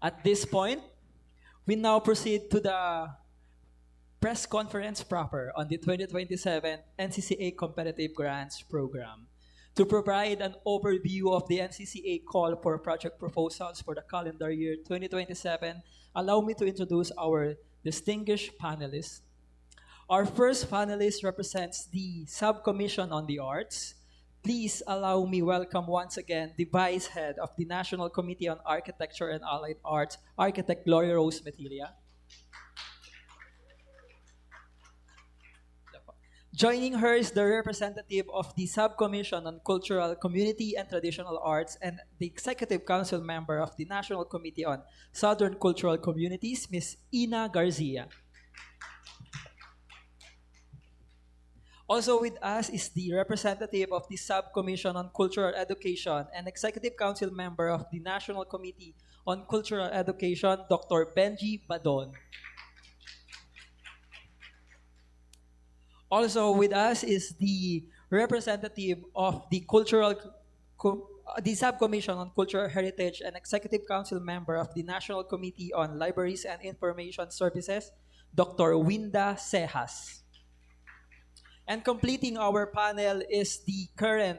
At this point, we now proceed to the press conference proper on the 2027 NCCA Competitive Grants Program. To provide an overview of the NCCA call for project proposals for the calendar year 2027, allow me to introduce our distinguished panelists. Our first panelist represents the Subcommission on the Arts. Please allow me welcome once again the Vice Head of the National Committee on Architecture and Allied Arts, Architect GLORYROSE METILLA. Joining her is the representative of the Subcommission on Cultural, Community, and Traditional Arts and the Executive Council member of the National Committee on Southern Cultural Communities, Ms. Ina Garcia. Also with us is the representative of the Subcommission on Cultural Education and Executive Council member of the National Committee on Cultural Education, Dr. BENJIE BADON. Also with us is the representative of the the Subcommission on Cultural Heritage and Executive Council member of the National Committee on Libraries and Information Services, Dr. WINDA CEJAS. And completing our panel is the current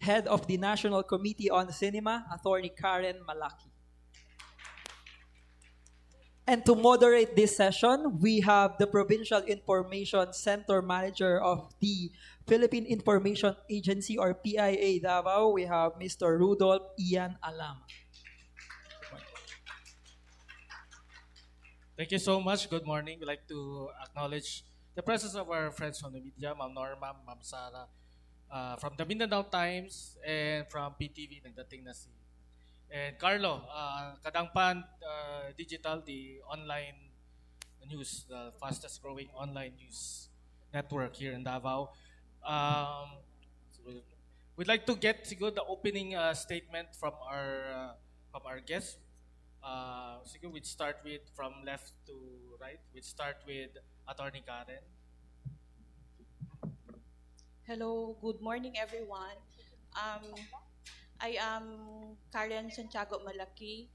head of the National Committee on Cinema, Atty. Karen MALAKI. And to moderate this session, we have the Provincial Information Center Manager of the Philippine Information Agency or PIA Davao. We have Mr. Rudolph Ian Alam. Thank you so much. Good morning. We'd like to acknowledge the presence of our friends from the media, Ma'am Norma, Ma'am Sara, from the Mindanao Times, and from PTV, nagdating na si. And Carlo, Kadangpan Digital, the online news, the fastest growing online news network here in Davao. So we'd like to get the opening statement from our guests. So we'd start with from left to right. We'd start with Atty. Karen. Hello, good morning everyone. I am Karen Santiago Malaki.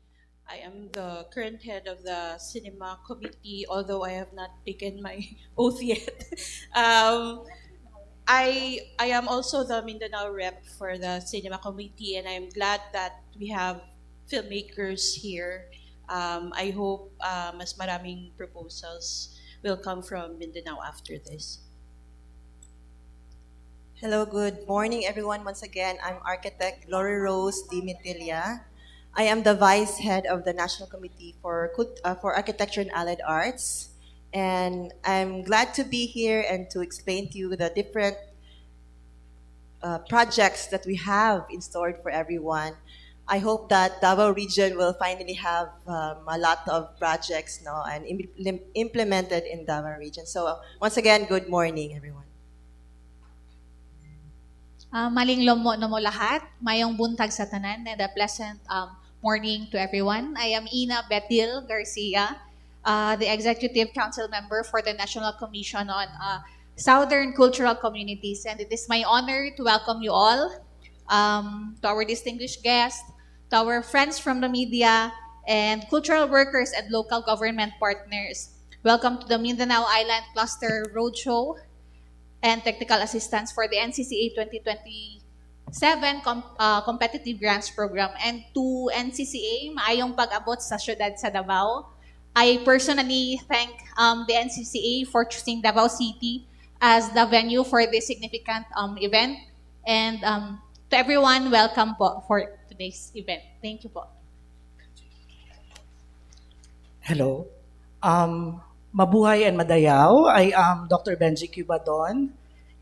I am the current head of the Cinema Committee, although I have not taken my oath yet. I am also the Mindanao rep for the Cinema Committee, and I'm glad that we have filmmakers here. I hope mas maraming proposals will come from Mindanao after this. Hello, good morning everyone. Once again, I'm Architect GLORYROSE METILLA. I am the Vice Head of the National Committee for Architecture and Allied Arts. And I'm glad to be here and to explain to you the different projects that we have in store for everyone. I hope that Davao region will finally have a lot of projects now and implemented in Davao region. So once again, good morning everyone. Maling lomo no mo lahat, mayong buntag sa tanan, and a pleasant morning to everyone. I am Ina Betil Garcia, the Executive Council member for the National Commission on Southern Cultural Communities, and it is my honor to welcome you all, to our distinguished guests, to our friends from the media, and cultural workers and local government partners. Welcome to the Mindanao Island Cluster Roadshow and technical assistance for the NCCA 2027 Competitive Grants Program. And to NCCA, maayong pag-abot sa syudad sa Davao. I personally thank the NCCA for choosing Davao City as the venue for this significant event. And to everyone, welcome po for today's event. Thank you po. Hello. Mabuhay and Madayaw. I am Dr. BENJIE BADON,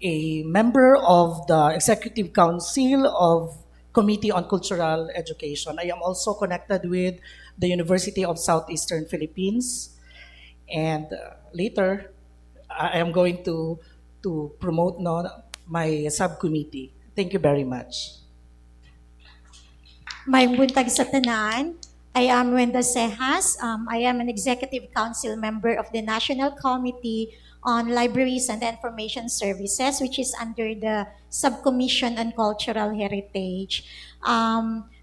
a member of the Executive Council of Committee on Cultural Education. I am also connected with the University of Southeastern Philippines. And later, I am going to promote my subcommittee. Thank you very much. Mayong buntag sa tanan. I am WINDA CEJAS. I am an Executive Council member of the National Committee on Libraries and Information Services, which is under the Subcommission on Cultural Heritage.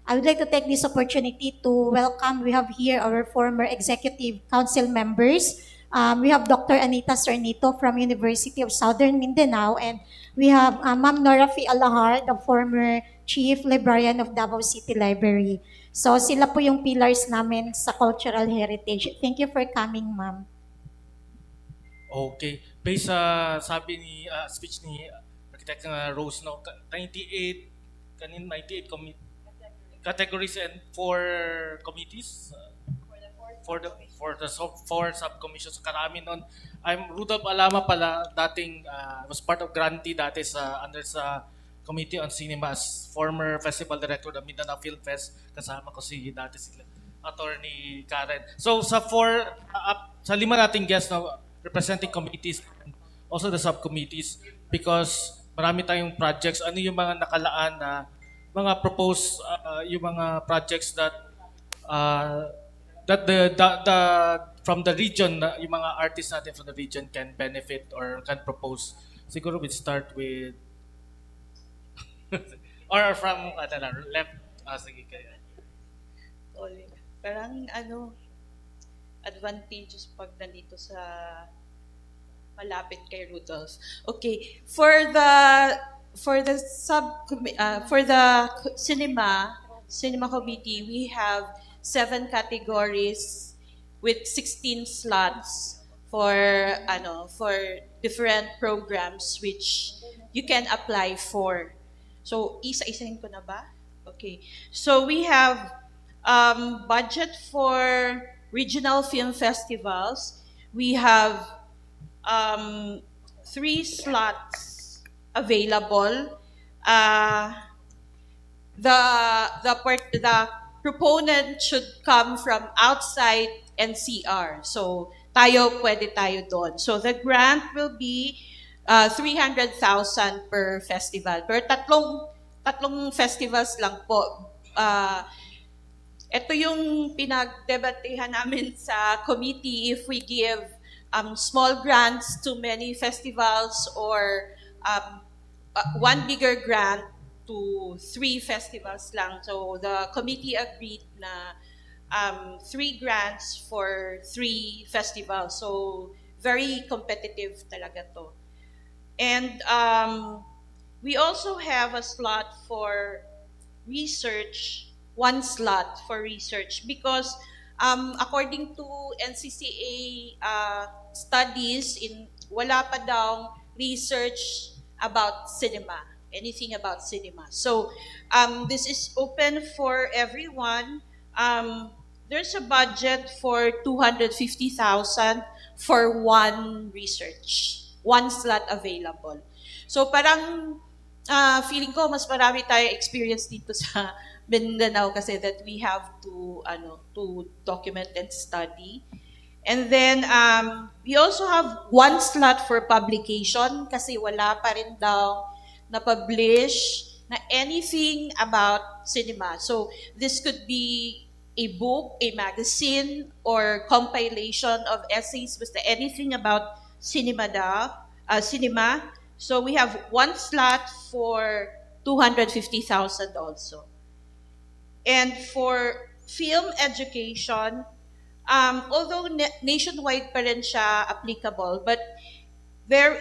I would like to take this opportunity to welcome, we have here our former Executive Council members. We have Dr. Anita Cernito from University of Southern Mindanao, and we have Ma'am Nora Fi Alahar, the former Chief Librarian of Davao City Library. So sila po yung pillars namin sa cultural heritage. Thank you for coming, ma'am. Okay. Based sa speech ni Architect Rose, no, 98 categories and 4 committees. For the four subcommissions, karami nun. I'm Rudolph Alama pala, dating was part of grantee dati under sa Committee on Cinemas, former festival director ng Mindanao Film Fest, kasama ko dati sila Attorney Karen. So sa sa 5 nating guests na representing committees, also the subcommittees, because marami tayong projects. Ano yung mga nakalaan na mga proposed yung mga projects that from the region, yung mga artists natin from the region can benefit or can propose. Siguro we'd start with or from left. Sige kaya. Parang advantageous pag nandito sa malapit kay Rudolph. Okay, for the cinema committee, we have 7 categories with 16 slots for different programs which you can apply for. So isa-isahin ko na ba? Okay. So we have budget for regional film festivals. We have 3 slots available. The proponent should come from outside NCR. So pwede tayo doon. So the grant will be 300,000 per festival. Per tatlong festivals lang po. Ito yung pinagdebatehan namin sa committee, if we give small grants to many festivals or one bigger grant to 3 festivals lang. So the committee agreed na 3 grants for 3 festivals. So very competitive talaga to. And we also have a slot for research, 1 slot for research, because according to NCCA studies, wala pa daw research about cinema, anything about cinema. So this is open for everyone. There's a budget for 250,000 for 1 research, 1 slot available. So parang feeling ko mas marami tayo experience dito sa Mindanao kasi that we have to document and study. And then we also have 1 slot for publication kasi wala pa rin daw na-publish na anything about cinema. So this could be a book, a magazine, or compilation of essays, basta anything about cinema. So we have 1 slot for 250,000 also. And for film education, although nationwide pa rin siya applicable, but there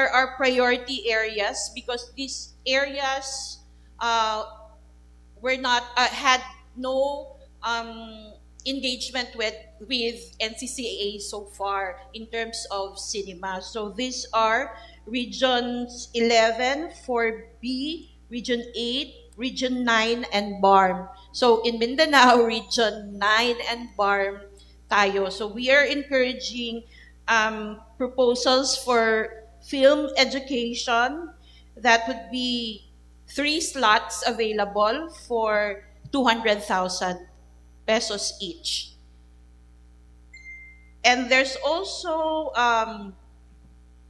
are priority areas because these areas were not had no engagement with NCCA so far in terms of cinema. So these are regions 11 for B, region 8, region 9, and BARM. So in Mindanao, region 9 and BARM tayo. So we are encouraging proposals for film education. That would be 3 slots available for 200,000 pesos each. And there's also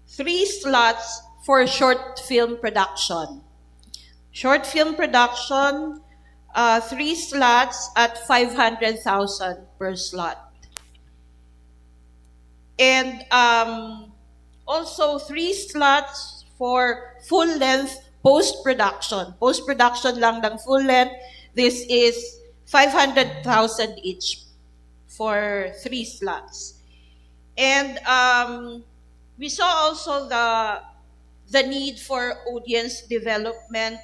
3 slots for short film production. Short film production, 3 slots at 500,000 per slot. And also 3 slots for full-length post-production. Post-production lang ng full-length, This is 500,000 each for 3 slots. And we saw also the need for audience development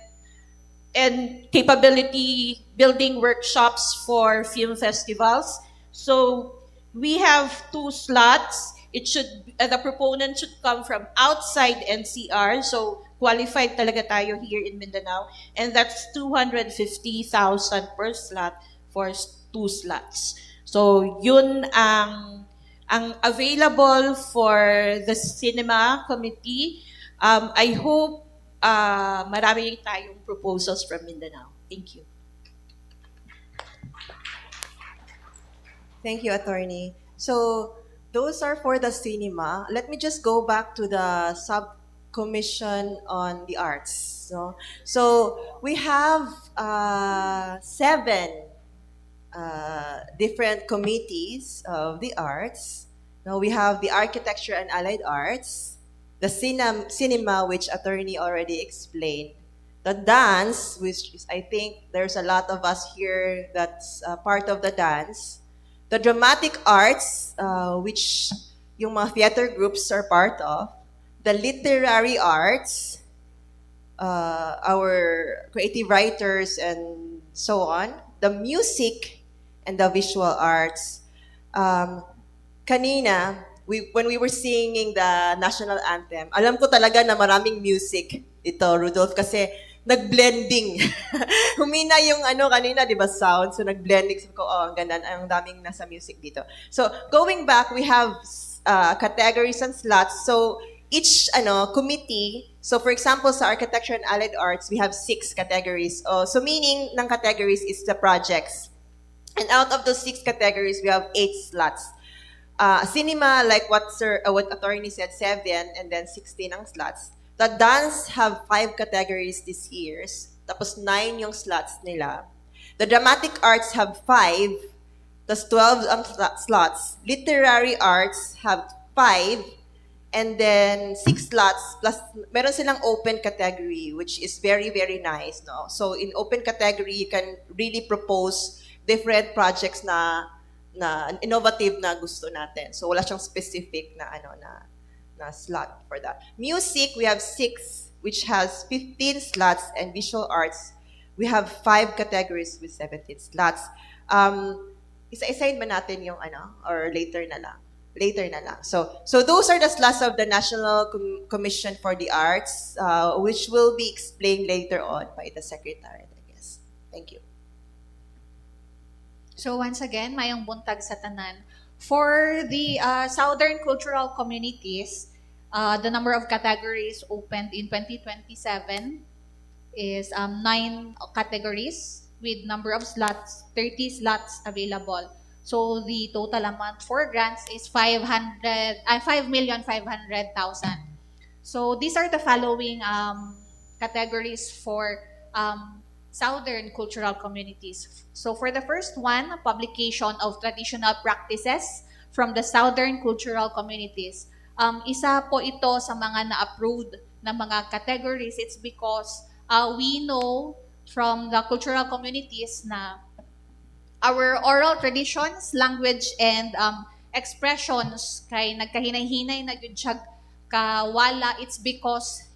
and capability building workshops for film festivals. So we have 2 slots. It should the proponent should come from outside NCR, so qualified talaga tayo here in Mindanao, and that's 250,000 per slot for 2 slots. So yun ang available for the cinema committee. I hope marami tayong proposals from Mindanao. Thank you. Thank you, Attorney. So those are for the cinema. Let me just go back to the subcommission on the arts. So we have 7 different committees of the arts. Now we have the architecture and allied arts, the cinema, which Attorney already explained, the dance, which is, I think there's a lot of us here that's part of the dance, the dramatic arts, which yung mga theater groups are part of, the literary arts, our creative writers and so on, the music, and the visual arts. Kanina, when we were singing the national anthem, alam ko talaga na maraming music ito, Rudolph, kasi nag-blending. Humina yung kanina, di ba, sound. So nag-blending. So, ang ganda, ang daming nasa music dito. So going back, we have categories and slots. So each committee, so for example, sa architecture and allied arts, we have 6 categories. So meaning ng categories is the projects. And out of those 6 categories, we have 8 slots. Cinema, like what Attorney said, 7, and then 16 ang slots. The dance have 5 categories this year. Tapos 9 yung slots nila. The dramatic arts have 5. Tapos 12 ang slots. Literary arts have 5. And then 6 slots. Plus, meron silang open category, which is very, very nice. No? So in open category, you can really propose different projects na innovative na gusto natin. So wala siyang specific na na slot for that. Music, we have 6, which has 15 slots, and visual arts, we have 5 categories with 17 slots. Isa-isahin ba natin yung or later na lang? Later na lang. So those are the slots of the National Commission for the Arts, which will be explained later on by the Secretary, I guess. Thank you. So once again, mayong buntag sa tanan. For the Southern Cultural Communities, the number of categories opened in 2027 is 9 categories with number of slots, 30 slots available. So the total amount for grants is 5,500,000. So these are the following categories for Southern Cultural Communities. So for the first one, publication of traditional practices from the Southern Cultural Communities. Isa po ito sa mga na-approved na mga categories. It's because we know from the cultural communities na our oral traditions, language, and expressions kay nagkahinay-hinay na gyud siya kawala. It's because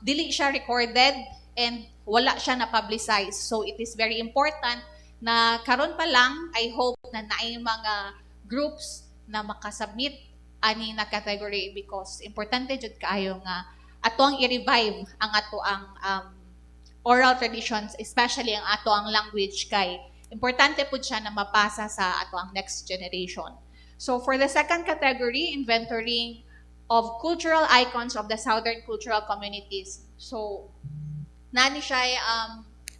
dili siya recorded and wala siya na-publicize. So it is very important na karon pa lang, I hope na naay mga groups na makasubmit ani na category because importante jud kaayo nga ato ang i-revive ang ato ang oral traditions, especially ang ato ang language kay importante pud siya na mapasa sa ato ang next generation. So for the second category, inventorying of cultural icons of the Southern Cultural Communities. So nani siya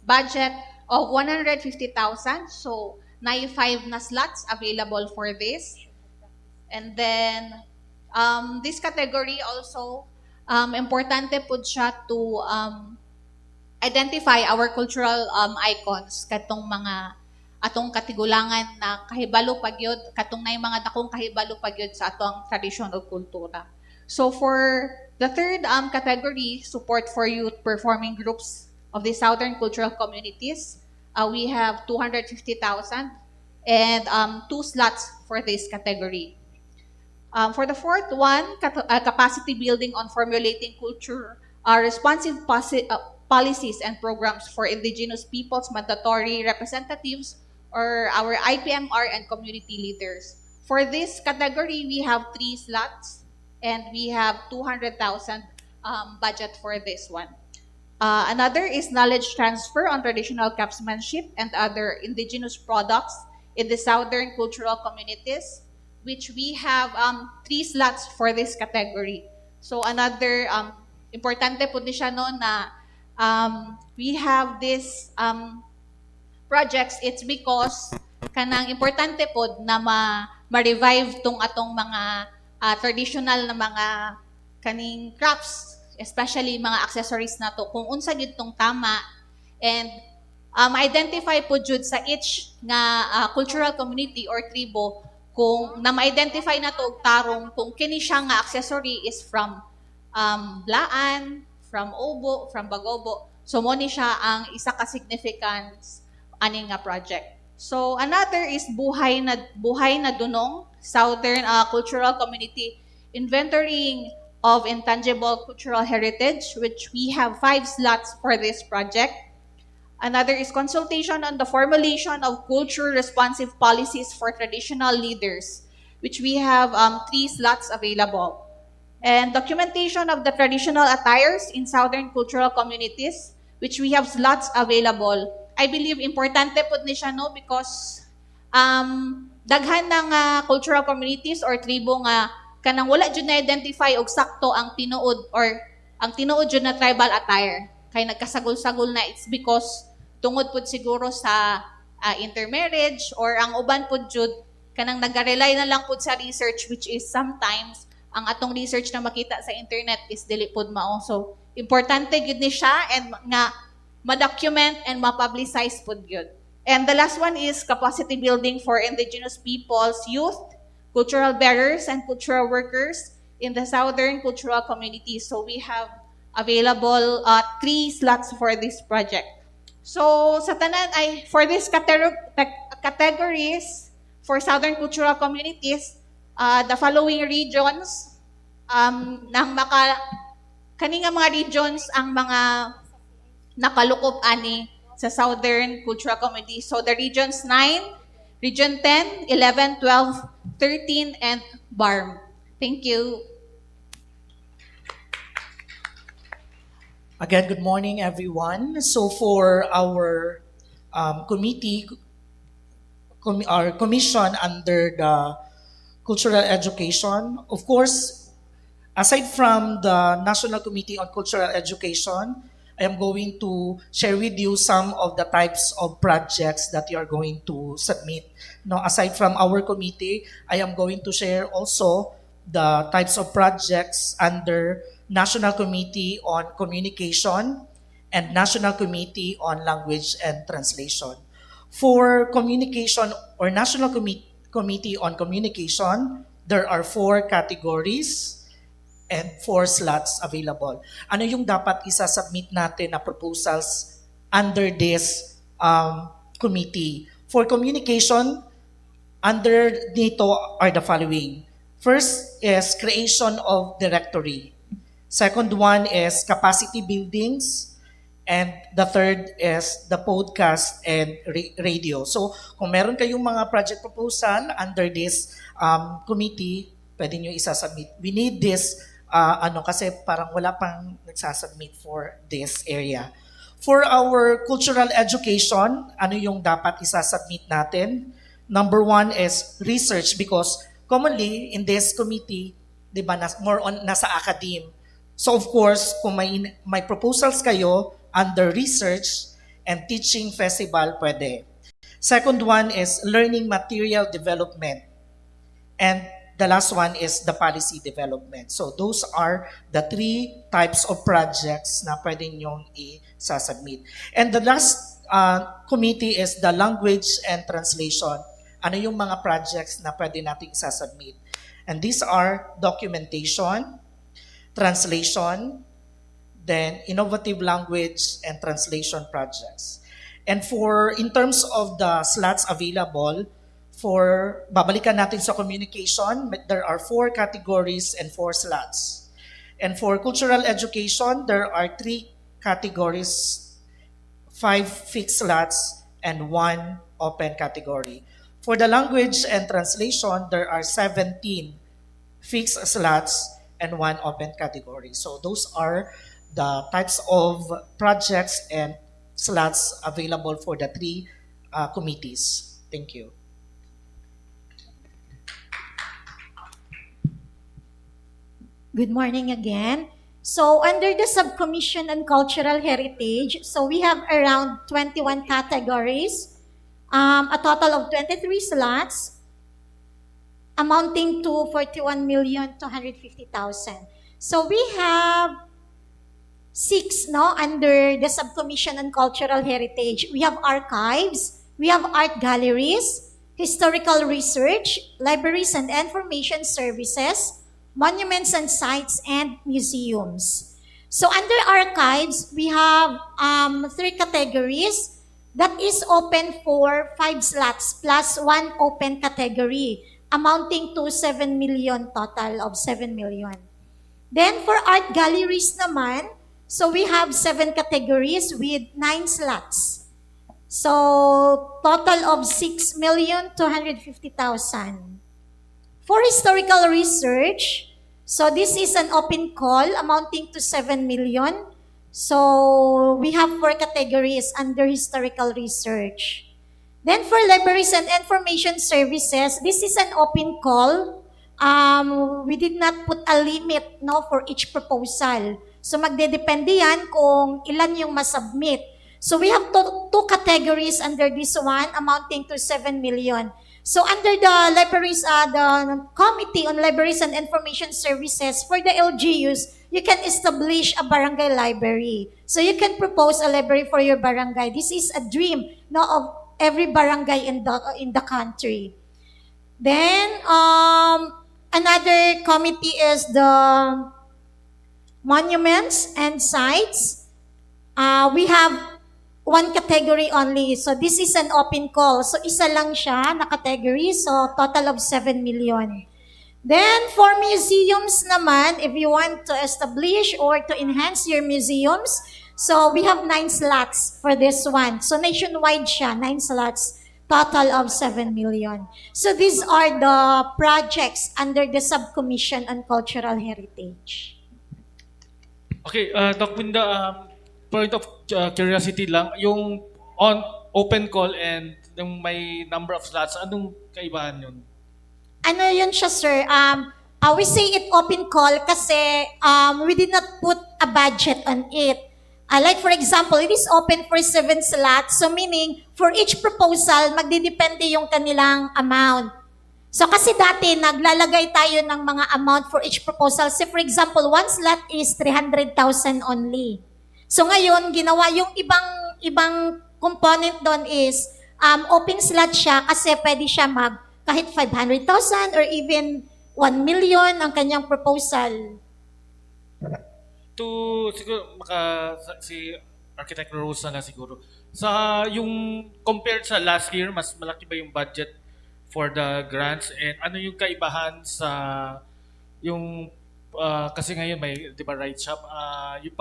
budget of 150,000. So, 5 na slots available for this. And then, this category also, importante po siya to identify our cultural icons katong mga atong katigulangan na kahibalo pagyod, katong na mga dakong kahibalo pagyod sa atong tradisyon o kultura. So, for the third category, support for youth performing groups of the Southern Cultural Communities. we have 250,000 and 2 slots for this category. For the fourth one, capacity building on formulating culture, responsive policies and programs for indigenous peoples, mandatory representatives, or our IPMR and community leaders. For this category, we have 3 slots and we have 200,000 budget for this one. Another is knowledge transfer on traditional craftsmanship and other indigenous products in the southern cultural communities, which we have 3 slots for this category. So another importante po siya no na we have this projects, it's because kanang importante po na ma-revive tong atong mga traditional na mga kaning crafts, especially mga accessories na to, kung unsa gyud tong tama and ma-identify po jud sa each nga cultural community or tribo kung na ma-identify na to og tarong kung kini siya nga accessory is from Blaan, from Obo, from Bagobo. So mo ni siya ang isa ka significance ani nga project. So another is buhay na dunong Southern Cultural Community inventorying of intangible cultural heritage, which we have 5 slots for this project. Another is consultation on the formulation of culture-responsive policies for traditional leaders, which we have 3 slots available. And documentation of the traditional attires in Southern cultural communities, which we have slots available. I believe importante po ni siya, no? Because daghan ng cultural communities or tribo nga kanang wala jud na identify og sakto ang tinuod or ang tinuod jud na tribal attire kay nagkasagol-sagol na. It's because tungod pud siguro sa intermarriage or ang uban pud jud kanang nag-rely na lang pud sa research, which is sometimes ang atong research na makita sa internet is dili pud mao. So importante gyud ni siya and nga ma-document and ma-publicize pud gyud. And the last one is capacity building for indigenous peoples, youth, cultural bearers, and cultural workers in the southern cultural community. So we have available 3 slots for this project. So sa tanan ay for this categories for southern cultural communities, the following regions nang kani nga mga regions ang mga nakalukop ani sa southern cultural community. So the regions 9, region 10, 11, 12, 13, and BARM. Thank you. Again, good morning, everyone. So for our our commission under the cultural education, of course, aside from the National Committee on Cultural Education, I am going to share with you some of the types of projects that you are going to submit. Now, aside from our committee, I am going to share also the types of projects under National Committee on Communication and National Committee on Language and Translation. For communication or National Committee on Communication, there are 4 categories and 4 slots available. Ano yung dapat isa-submit natin na proposals under this committee? For communication, under dito are the following. First is creation of directory. Second one is capacity buildings. And the third is the podcast and radio. So kung meron kayong mga project proposal under this committee, pwede nyo isa-submit. We need this kasi parang wala pang nagsasubmit for this area. For our cultural education, ano yung dapat isa-submit natin? Number 1 is research, because commonly in this committee, di ba, more on nasa academe. So of course, kung may proposals kayo under research and teaching festival, pwede. Second one is learning material development. And the last one is the policy development. So those are the 3 types of projects na pwede nyong i-submit. And the last committee is the language and translation. Ano yung mga projects na pwede nating i-submit? And these are documentation, translation, then innovative language and translation projects. And in terms of the slots available, babalikan natin sa communication, there are 4 categories and 4 slots. And for cultural education, there are 3 categories, 5 fixed slots, and 1 open category. For the language and translation, there are 17 fixed slots and 1 open category. So those are the types of projects and slots available for the 3 committees. Thank you. Good morning again. So under the Subcommission on Cultural Heritage, so we have around 21 categories, a total of 23 slots, amounting to 41,250,000. So we have 6 under the Subcommission on Cultural Heritage. We have archives, we have art galleries, historical research, libraries and information services, monuments and sites, and museums. So under archives, we have 3 categories that is open for 5 slots plus 1 open category, amounting to 7 million, total of 7 million. Then for art galleries naman, so we have 7 categories with 9 slots. So total of 6,250,000. For historical research, so this is an open call amounting to 7 million. So we have 4 categories under historical research. Then for libraries and information services, this is an open call. We did not put a limit for each proposal. So magdedepende yan kung ilan yung masubmit. So we have 2 categories under this one amounting to 7 million. So under the libraries, the Committee on Libraries and Information Services, for the LGUs, you can establish a barangay library. So you can propose a library for your barangay. This is a dream of every barangay in the country. Then another committee is the monuments and sites. We have 1 category only. So this is an open call. So isa lang siya na category. So total of 7 million. Then for museums naman, if you want to establish or to enhance your museums, so we have 9 slots for this one. So nationwide siya, 9 slots, total of 7 million. So these are the projects under the Subcommission on Cultural Heritage. Okay, Doc Winda, point of curiosity lang, yung open call and yung may number of slots, anong kaibahan yun? Ano yun siya, sir? We say it open call kasi we did not put a budget on it. Like for example, it is open for 7 slots. So meaning, for each proposal, magdidepende yung kanilang amount. So kasi dati, naglalagay tayo ng mga amount for each proposal. So for example, 1 slot is 300,000 only. So ngayon, ginawa yung ibang component doon is open slot siya kasi pwede siya kahit 500,000 or even 1 million ang kanyang proposal. Siguro, si Architect Rosa na siguro. Yung compared sa last year, mas malaki ba yung budget for the grants? And ano yung kaibahan sa yung, kasi ngayon may, di ba, right shop, yung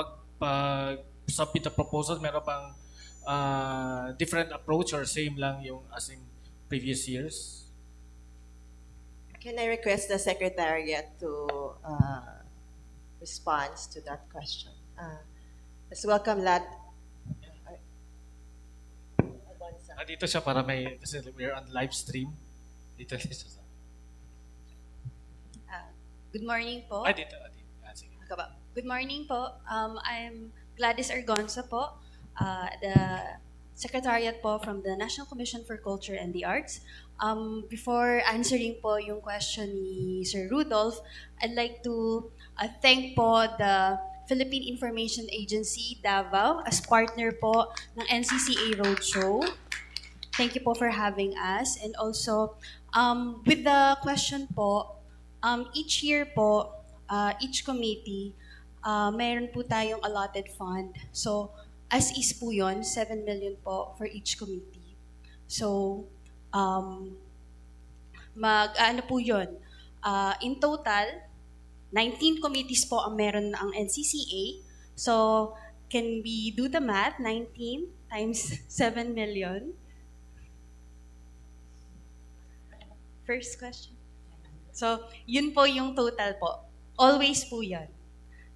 submit a proposal, meron bang different approach or same lang yung as in previous years? Can I request the Secretariat to respond to that question? Let's welcome Lad. Dito siya para may, kasi we're on live stream. Dito siya. Good morning po. Dito. Sige. Good morning po. I'm Gladys Argonza po, the Secretariat po from the National Commission for Culture and the Arts. Before answering po yung question ni Sir Rudolph, I'd like to thank po the Philippine Information Agency, Davao, as partner po ng NCCA Roadshow. Thank you po for having us. And also, with the question po, each year po, each committee, mayroon po tayong allotted fund. So, as is po yun, 7 million po for each committee. So, ano po yun? In total, 19 committees po ang meron ang NCCA. So, can we do the math? 19 times 7 million? First question. So, yun po yung total po. Always po yan.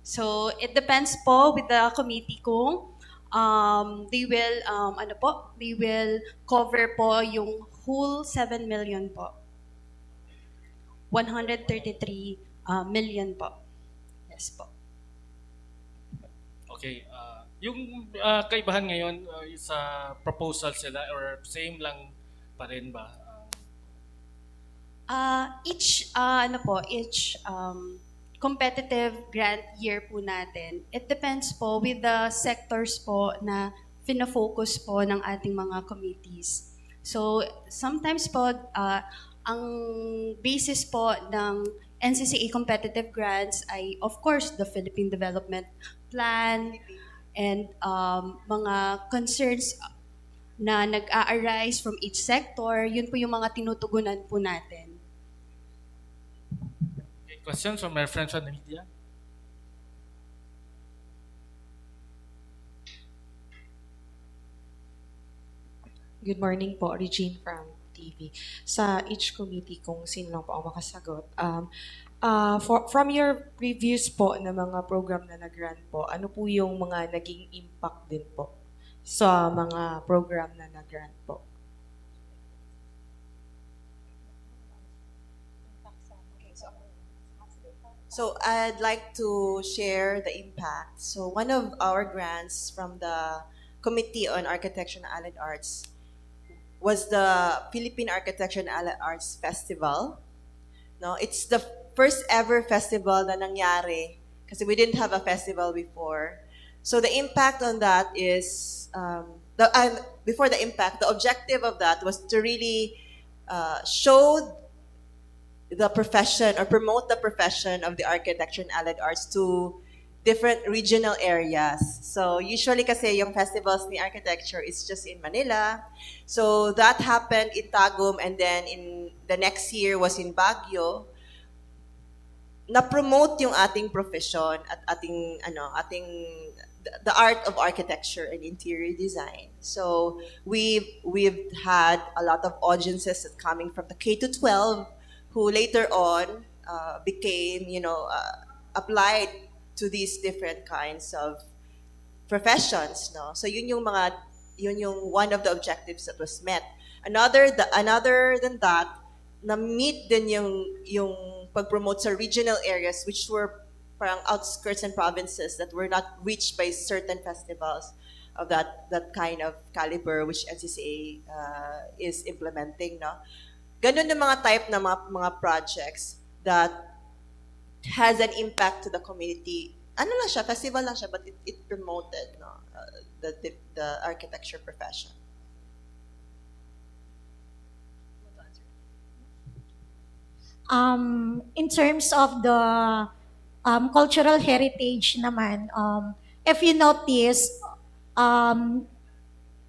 So, it depends po with the committee kung they will cover po yung whole 7 million po. 133 million po. Yes po. Okay. Yung kaibahan ngayon sa proposal sila or same lang pa rin ba? Each competitive grant year po natin, it depends po with the sectors po na fina-focus po ng ating mga committees. So, sometimes po, ang basis po ng NCCA competitive grants ay, of course, the Philippine Development Plan and mga concerns na nag-a-arise from each sector. Yun po yung mga tinutugunan po natin. Okay, questions from my friends on the media? Good morning po, Regine from TV. Sa each committee, kung sino lang po ang makasagot. From your reviews po ng mga program na nag-run po, ano po yung mga naging impact din po sa mga program na nag-run po? So I'd like to share the impact. So one of our grants from the Committee on Architecture and Allied Arts was the Philippine Architecture and Allied Arts Festival. No, it's the first ever festival na nangyari kasi we didn't have a festival before. So the impact on that is before the impact, the objective of that was to really show the profession or promote the profession of the architecture and allied arts to different regional areas. So usually kasi yung festivals ni architecture is just in Manila. So that happened in Tagum and then in the next year was in Baguio. Na-promote yung ating profession at ating the art of architecture and interior design. So we've had a lot of audiences coming from the K-12 who later on became, applied to these different kinds of professions, no? So yun yung one of the objectives that was met. Another than that, na-meet din yung pag-promote sa regional areas which were parang outskirts and provinces that were not reached by certain festivals of that kind of caliber which NCCA is implementing, no? Ganun yung mga type na mga projects that has an impact to the community. Ano lang siya, festival lang siya, but it promoted, no, the architecture profession. In terms of the cultural heritage naman, if you notice,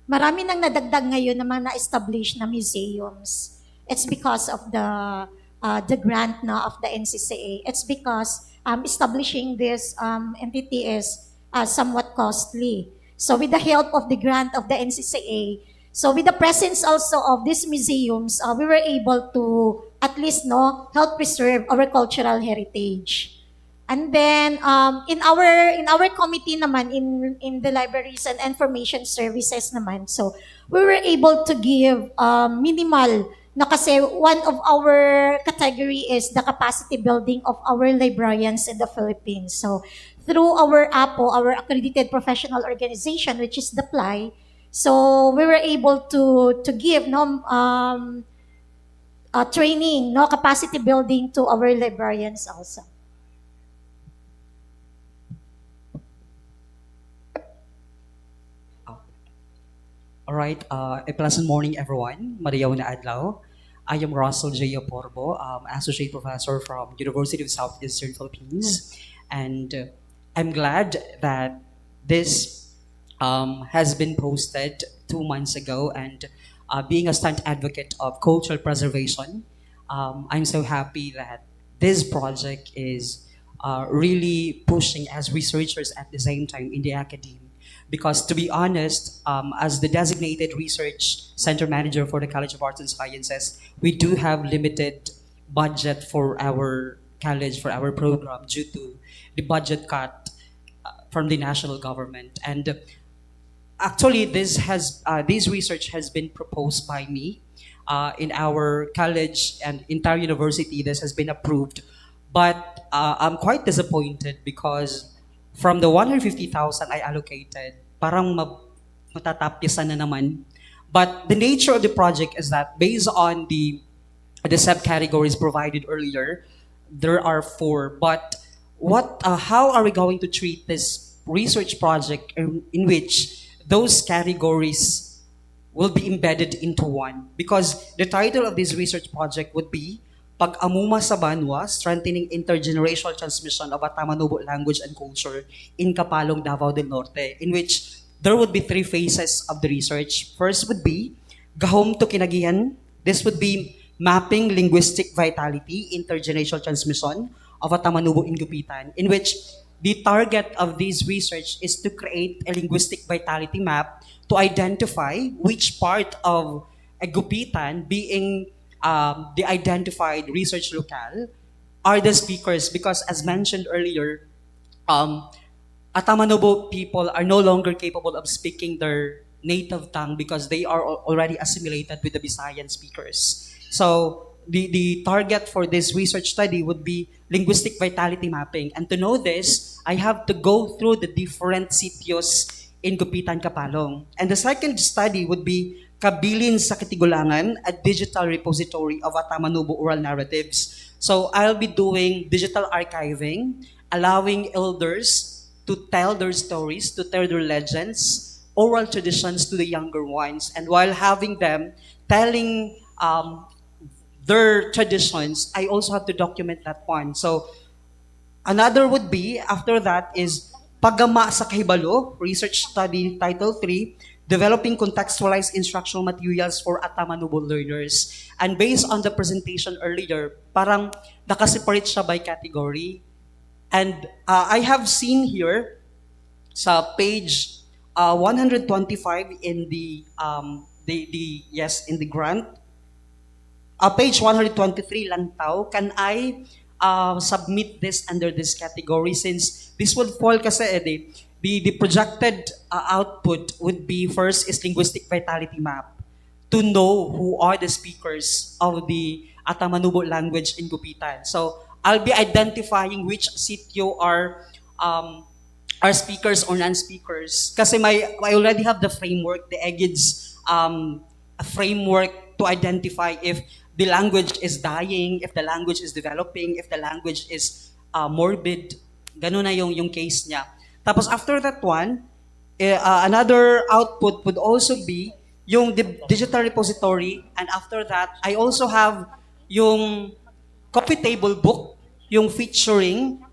marami nang nadagdag ngayon na mga na-establish na museums. It's because of the grant of the NCCA. It's because establishing this entity is somewhat costly. So with the help of the grant of the NCCA, so with the presence also of these museums, we were able to at least help preserve our cultural heritage. And then in our committee naman in the libraries and information services naman, so we were able to give minimal na kasi one of our category is the capacity building of our librarians in the Philippines. So through our APO, our accredited professional organization, which is the PLY, so we were able to give training, capacity building to our librarians also. All right, a pleasant morning, everyone. Mariyaw na adlaw. I am Russell J. Porbo, Associate Professor from University of Southeastern Philippines. And I'm glad that this has been posted 2 months ago, and being a stunt advocate of cultural preservation, I'm so happy that this project is really pushing as researchers at the same time in the academe. Because to be honest, as the designated research center manager for the College of Arts and Sciences, we do have limited budget for our college, for our program, due to the budget cut from the national government. And actually, this research has been proposed by me in our college and entire university. This has been approved, but I'm quite disappointed because from the 150,000 I allocated, parang matatapyasan na naman. But the nature of the project is that based on the subcategories provided earlier, there are 4. But how are we going to treat this research project in which those categories will be embedded into one? Because the title of this research project would be Pag-amuma sa Banwa, Strengthening Intergenerational Transmission of Atamanobo Language and Culture in Kapalong, Davao del Norte, in which there would be 3 phases of the research. First would be Gahom to Kinagihan. This would be mapping linguistic vitality, intergenerational transmission of Atamanobo in Gupitan, in which the target of this research is to create a linguistic vitality map to identify which part of a Gupitan, being the identified research locale, are the speakers. Because as mentioned earlier, Atamanobo people are no longer capable of speaking their native tongue because they are already assimilated with the Visayan speakers. So the target for this research study would be linguistic vitality mapping. And to know this, I have to go through the different sitios in Gupitan, Kapalong. And the second study would be Kabilin sa Katigulangan, a digital repository of Atamanobo oral narratives. So I'll be doing digital archiving, allowing elders to tell their stories, to tell their legends, oral traditions to the younger ones. And while having them telling their traditions, I also have to document that one. So another would be, after that, is Pagama sa Kahibalo, research study title 3, developing contextualized instructional materials for Atamanobo learners. And based on the presentation earlier, parang nakaseparate siya by category. And I have seen here sa page 125 in the grant, page 123 lang tao, can I submit this under this category, since this would fall kasi the projected output would be, first is linguistic vitality map to know who are the speakers of the Atamanobo language in Gupitan. So I'll be identifying which sitio are speakers or non-speakers. Kasi I already have the framework, the EGID's a framework to identify if the language is dying, if the language is developing, if the language is morbid. Ganun na yung case niya. Tapos after that one, another output would also be yung digital repository. And after that, I also have yung copy table book, yung featuring.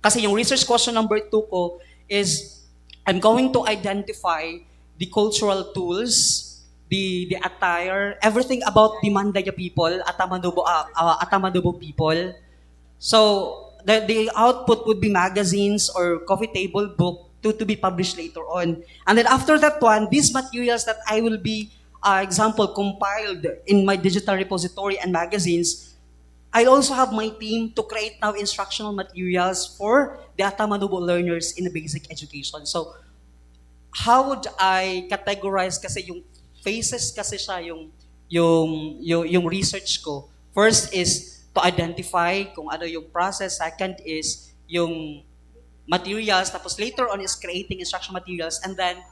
Kasi yung research question number 2 ko is, I'm going to identify the cultural tools, the attire, everything about the Mandaya people, Atamanobo people. So the output would be magazines or coffee table book to be published later on. And then after that one, these materials that I will be, example, compiled in my digital repository and magazines, I also have my team to create now instructional materials for the Atamanobo learners in the basic education. So how would I categorize kasi yung phases kasi siya yung research ko. First is to identify kung ano yung process. Second is yung materials. Tapos later on is creating instruction materials. And then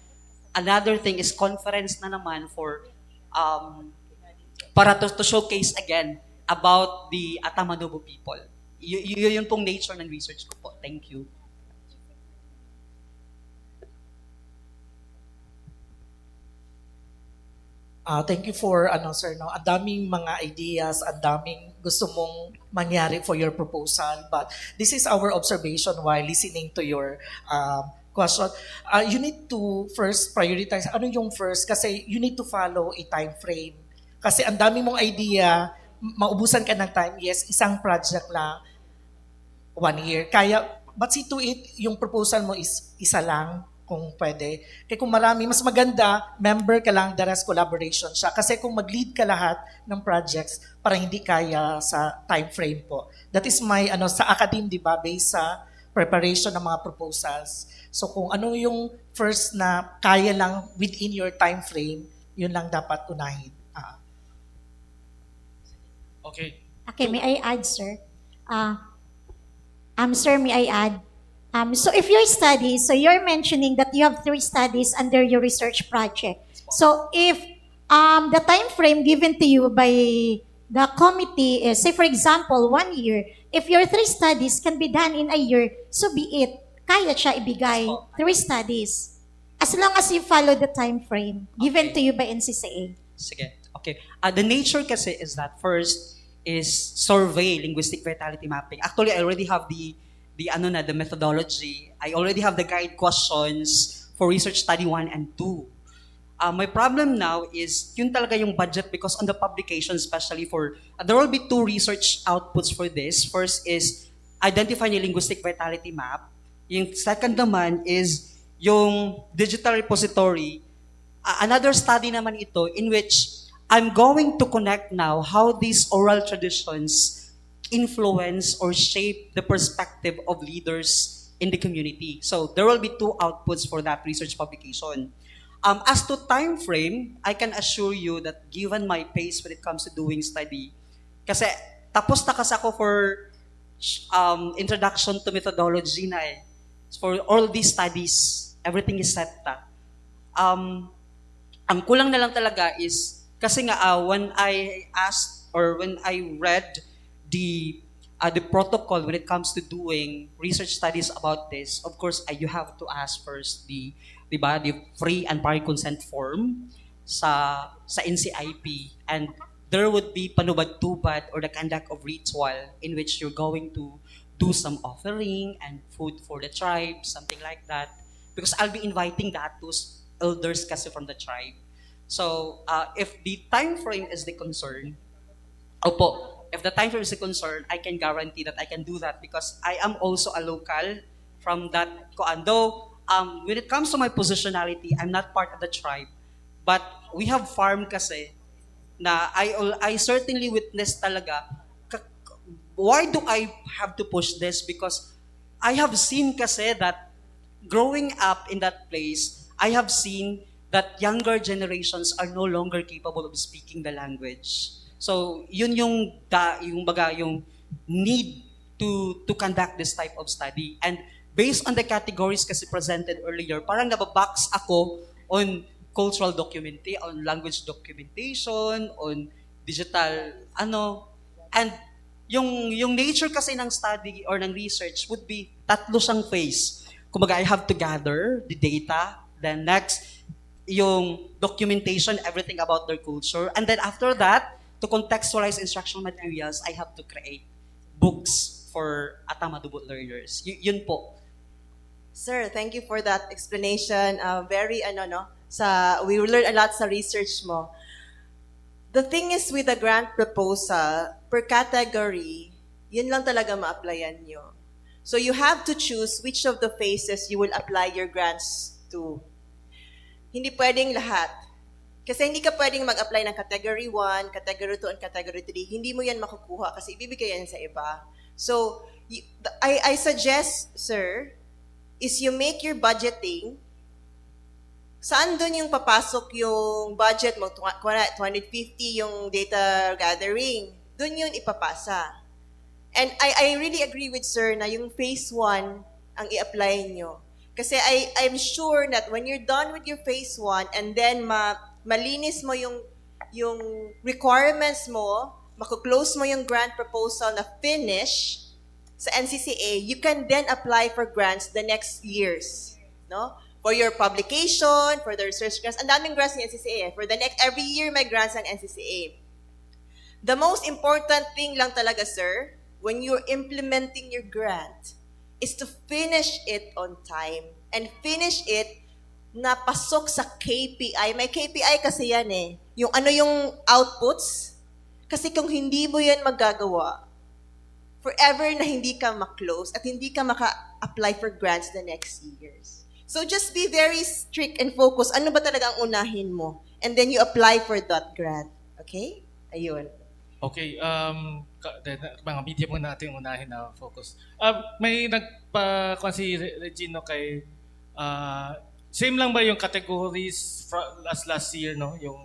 another thing is conference na naman for para to showcase again about the Atamanobo people. Yun pong nature ng research ko po. Thank you. Thank you for sir, no. Ang daming mga ideas, ang daming gusto mong mangyari for your proposal, but this is our observation while listening to your question. You need to first prioritize ano yung first kasi you need to follow a time frame. Kasi ang dami mong idea, maubusan ka ng time. Yes, isang project lang, 1 year. Kaya, but see to it, yung proposal mo is isa lang kung pwede. Kaya kung marami, mas maganda, member ka lang, the rest collaboration siya. Kasi kung mag-lead ka lahat ng projects, para hindi kaya sa time frame po. That is my, sa academe, di ba, based sa preparation ng mga proposals. So kung ano yung first na kaya lang within your time frame, yun lang dapat unahin. Okay. Okay, may I add, sir? Sir, may I add? So if your studies, so you're mentioning that you have 3 studies under your research project. So if the time frame given to you by the committee is, say for example, 1 year, if your 3 studies can be done in a year, so be it. Kaya siya ibigay 3 studies. As long as you follow the time frame given to you by NCCA. Sige. Okay. The nature kasi is that first is survey linguistic vitality mapping. Actually, I already have the methodology. I already have the guide questions for research study 1 and 2. My problem now is yun talaga yung budget because on the publication, especially for, there will be 2 research outputs for this. First is identify yung linguistic vitality map. Yung second naman is yung digital repository. Another study naman ito in which I'm going to connect now how these oral traditions influence or shape the perspective of leaders in the community. So there will be 2 outputs for that research publication. As to time frame, I can assure you that given my pace when it comes to doing study, kasi tapos na kasi ako for introduction to methodology na eh. For all these studies, everything is set na. Ang kulang na lang talaga is, kasi nga when I asked or when I read the protocol when it comes to doing research studies about this, of course, you have to ask first the free and prior consent form sa NCIP, and there would be panubad-tubad or the conduct of ritual in which you're going to do some offering and food for the tribe, something like that. Because I'll be inviting that to elders kasi from the tribe. So, if the time frame is the concern, if the time frame is the concern, I can guarantee that I can do that because I am also a local from that koan. Though, when it comes to my positionality, I'm not part of the tribe. But we have farm kasi na I certainly witnessed talaga. Why do I have to push this? Because I have seen kasi that growing up in that place, I have seen that younger generations are no longer capable of speaking the language. So, yun yung need to conduct this type of study. And based on the categories kasi presented earlier, parang nababox ako on cultural documentation, on language documentation, on digital, and yung nature kasi ng study or ng research would be tatlo siyang phase. Kumbaga, I have to gather the data, then next, yung documentation, everything about their culture. And then after that, to contextualize instructional materials, I have to create books for Atamadubot learners. Yun po. Sir, thank you for that explanation. Very, we learned a lot sa research mo. The thing is with the grant proposal, per category, yun lang talaga ma-applyan nyo. So you have to choose which of the phases you will apply your grants to. Hindi pwedeng lahat. Kasi hindi ka pwedeng mag-apply ng category 1, category 2, and category 3. Hindi mo yan makukuha kasi ibibigay yan sa iba. So, I suggest, sir, is you make your budgeting. Saan doon yung papasok yung budget mo? 250 yung data gathering. Doon yun ipapasa. And I really agree with sir na yung phase 1 ang i-apply nyo. Kasi I'm sure that when you're done with your phase 1 and then malinis mo yung requirements mo, mako-close mo yung grant proposal na finish sa NCCA, you can then apply for grants the next years, no? For your publication, for the research grants. Ang daming grants ng NCCA. For the next, every year may grants ng NCCA. The most important thing lang talaga, sir, when you're implementing your grant, is to finish it on time. and finish it na pasok sa KPI. May KPI kasi yan eh. Yung ano yung outputs. Kasi kung hindi mo yan magagawa, forever na hindi ka ma-close at hindi ka maka-apply for grants the next years. So just be very strict and focused. Ano ba talaga ang unahin mo? And then you apply for that grant. Okay? Ayun. Okay, mga media mo natin unahin na focus. May nagpa si Regino kay same lang ba yung categories last year, no? Yung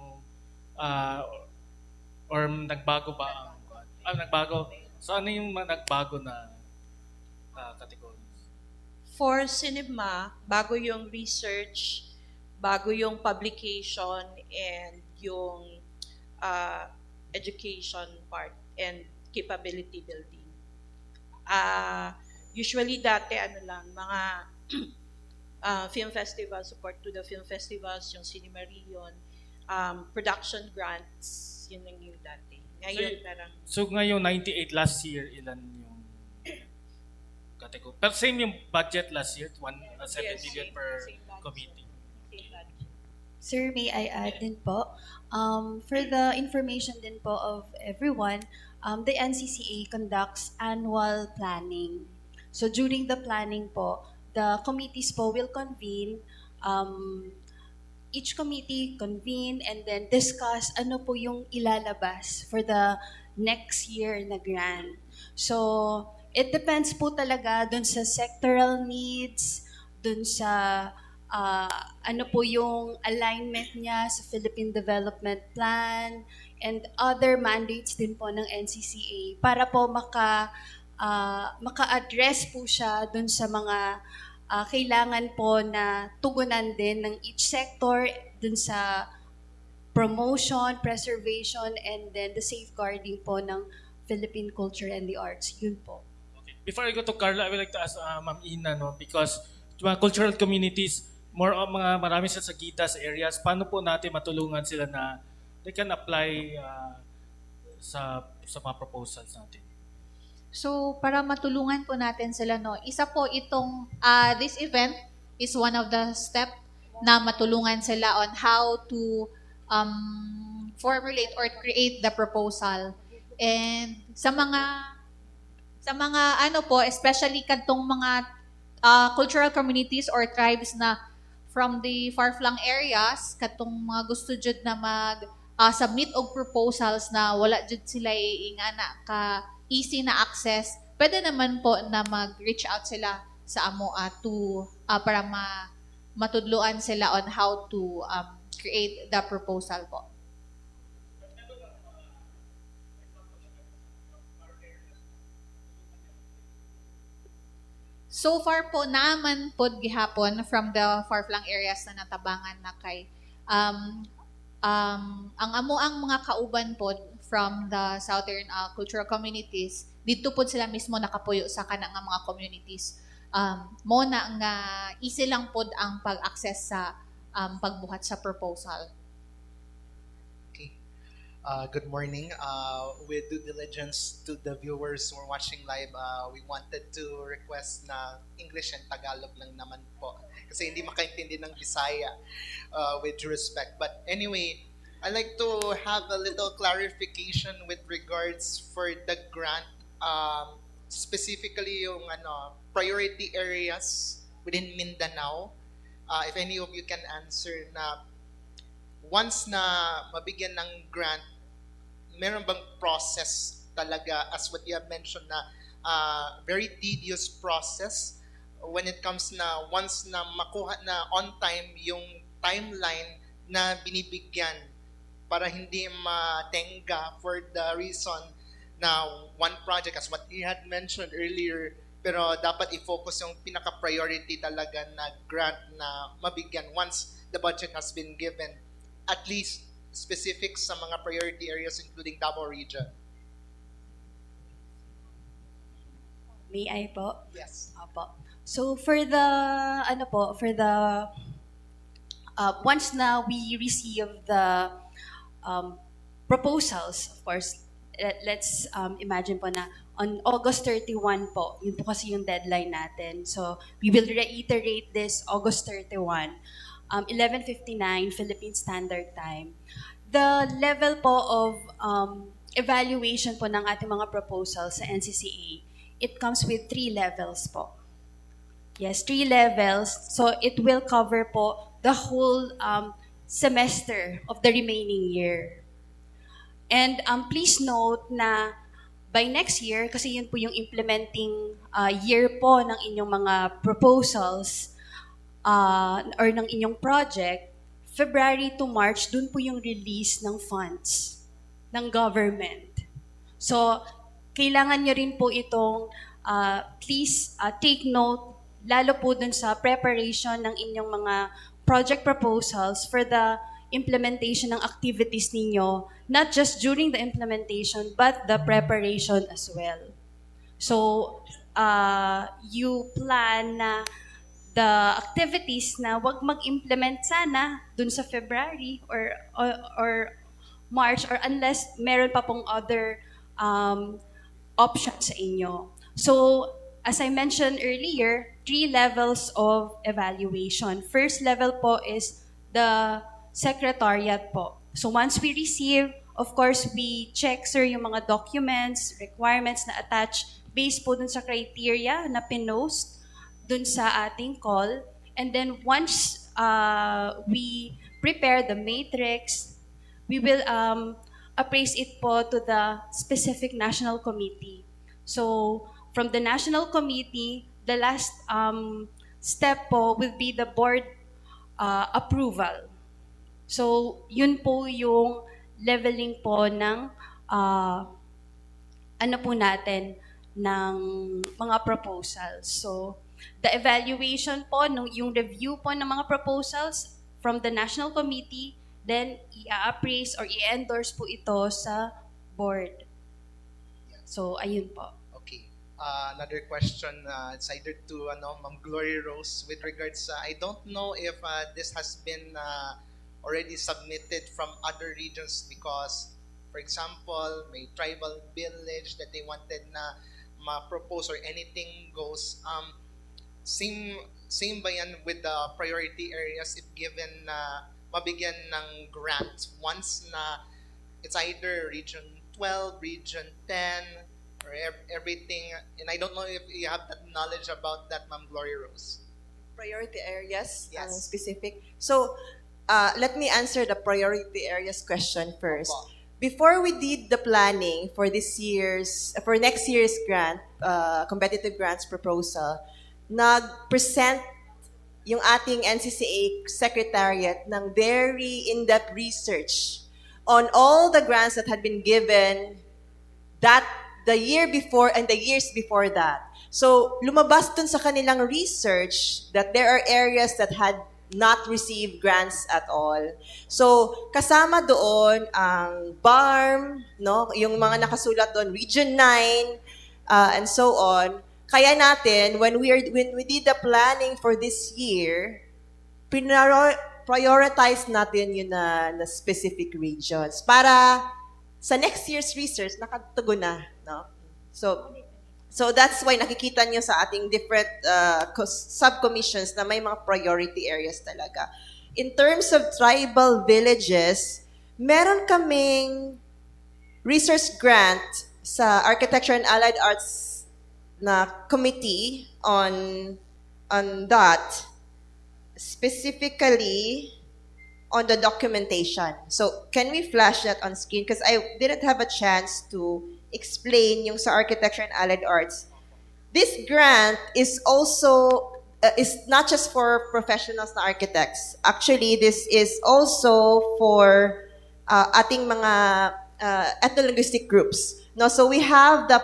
or nagbago ba ang nagbago? So ano yung nagbago na categories? For cinema, bago yung research, bago yung publication, and yung education part and capability building. Usually dati mga film festival, support to the film festivals, yung Cinema Rion, production grants, yun lang yung dati. Ngayon parang... So ngayon 98 last year, ilan yung category? Pero same yung budget last year, 7 billion per committee. Sir, may I add din po? For the information din po of everyone, the NCCA conducts annual planning. So during the planning po, the committees po will convene, each committee convene and then discuss ano po yung ilalabas for the next year na grant. So it depends po talaga dun sa sectoral needs, dun sa ano po yung alignment niya sa Philippine Development Plan and other mandates din po ng NCCA para po maka-address po siya dun sa mga kailangan po na tugunan din ng each sector dun sa promotion, preservation, and then the safeguarding po ng Philippine culture and the arts. Yun po. Okay. Before I go to Carla, I would like to ask Ma'am Ina, no? Because mga cultural communities, marami sila sa GIDAS areas. Paano po natin matulungan sila na they can apply sa mga proposals natin? So, para matulungan po natin sila, no, isa po itong, this event is one of the step na matulungan sila on how to formulate or create the proposal. And sa mga ano po, especially kadtong mga cultural communities or tribes na from the far-flung areas, katong mga gusto jud na submit og proposals na wala jud sila ingana ka easy na access, pwede naman po na mag-reach out sila sa amo para matudluan sila on how to create the proposal po. So far po naman po gihapon from the far-flung areas na natabangan na kay ang amo ang mga kauban po from the southern cultural communities, dito po sila mismo nakapuyo sa kanang mga communities. Mo na nga easy lang po ang pag-access sa pagbuhat sa proposal. Good morning. With due diligence to the viewers who are watching live, we wanted to request na English and Tagalog lang naman po. Kasi hindi makaintindi ng Bisaya, with due respect. But anyway, I'd like to have a little clarification with regards for the grant, specifically yung priority areas within Mindanao. If any of you can answer na once na mabigyan ng grant, meron bang process talaga as what you have mentioned na very tedious process when it comes na once na makuha na on time yung timeline na binibigyan para hindi matenga for the reason na one project as what you had mentioned earlier, pero dapat i-focus yung pinaka-priority talaga na grant na mabigyan once the budget has been given, at least specific sa mga priority areas including Davao region. May I po? Yes. Opo. So for the once na we receive the proposals, of course, let's imagine po na on August 31 po. Yun po kasi yung deadline natin. So, we will reiterate this August 31, 11:59 Philippine Standard Time. The level po of evaluation po ng ating mga proposals sa NCCA, it comes with 3 levels po. Yes, 3 levels. So it will cover po the whole semester of the remaining year. And please note na by next year, kasi yun po yung implementing year po ng inyong mga proposals or ng inyong project, February to March, dun po yung release ng funds ng government. So, kailangan nyo rin po itong please take note, lalo po dun sa preparation ng inyong mga project proposals for the implementation ng activities ninyo, not just during the implementation, but the preparation as well. So, you plan na the activities na wag mag-implement sana dun sa February or March, or unless meron pa pong other options sa inyo. So, as I mentioned earlier, 3 levels of evaluation. First level po is the secretariat po. So once we receive, of course, we check, sir, yung mga documents, requirements na attach based po dun sa criteria na pinost dun sa ating call. And then once we prepare the matrix, we will appraise it po to the specific national committee. So from the national committee, the last step po will be the board approval. So yun po yung leveling po ng ano po natin ng mga proposals. So the evaluation po, yung review po ng mga proposals from the national committee, then i-appraise or i-endorse po ito sa board. So ayun po. Okay. Another question, it's either to Ma'am GLORYROSE with regards I don't know if this has been already submitted from other regions because, for example, may tribal village that they wanted na ma-propose or anything goes. Same ba yan with the priority areas if given na mabigyan ng grant once na it's either region 12, region 10, or everything, and I don't know if you have that knowledge about that, Ma'am GLORYROSE. Priority areas, Yes. specific. So, let me answer the priority areas question first. Opo. Before we did the planning for next year's grant, competitive grants proposal, nag-present yung ating NCCA Secretariat ng very in-depth research on all the grants that had been given the year before and the years before that. So, lumabas dun sa kanilang research that there are areas that had not received grants at all. So, kasama doon ang BARM, no? Yung mga nakasulat doon, Region 9, and so on. Kaya natin, when we did the planning for this year, prioritize natin yun na specific regions para sa next year's research, nakatugon na. No? So that's why nakikita nyo sa ating different subcommissions na may mga priority areas talaga. In terms of tribal villages, meron kaming research grant sa Architecture and Allied Arts na committee on that, specifically on the documentation. So can we flash that on screen? Because I didn't have a chance to explain yung sa Architecture and Allied Arts. This grant is also is not just for professionals na architects. Actually, this is also for ating mga ethno-linguistic groups. No, so we have the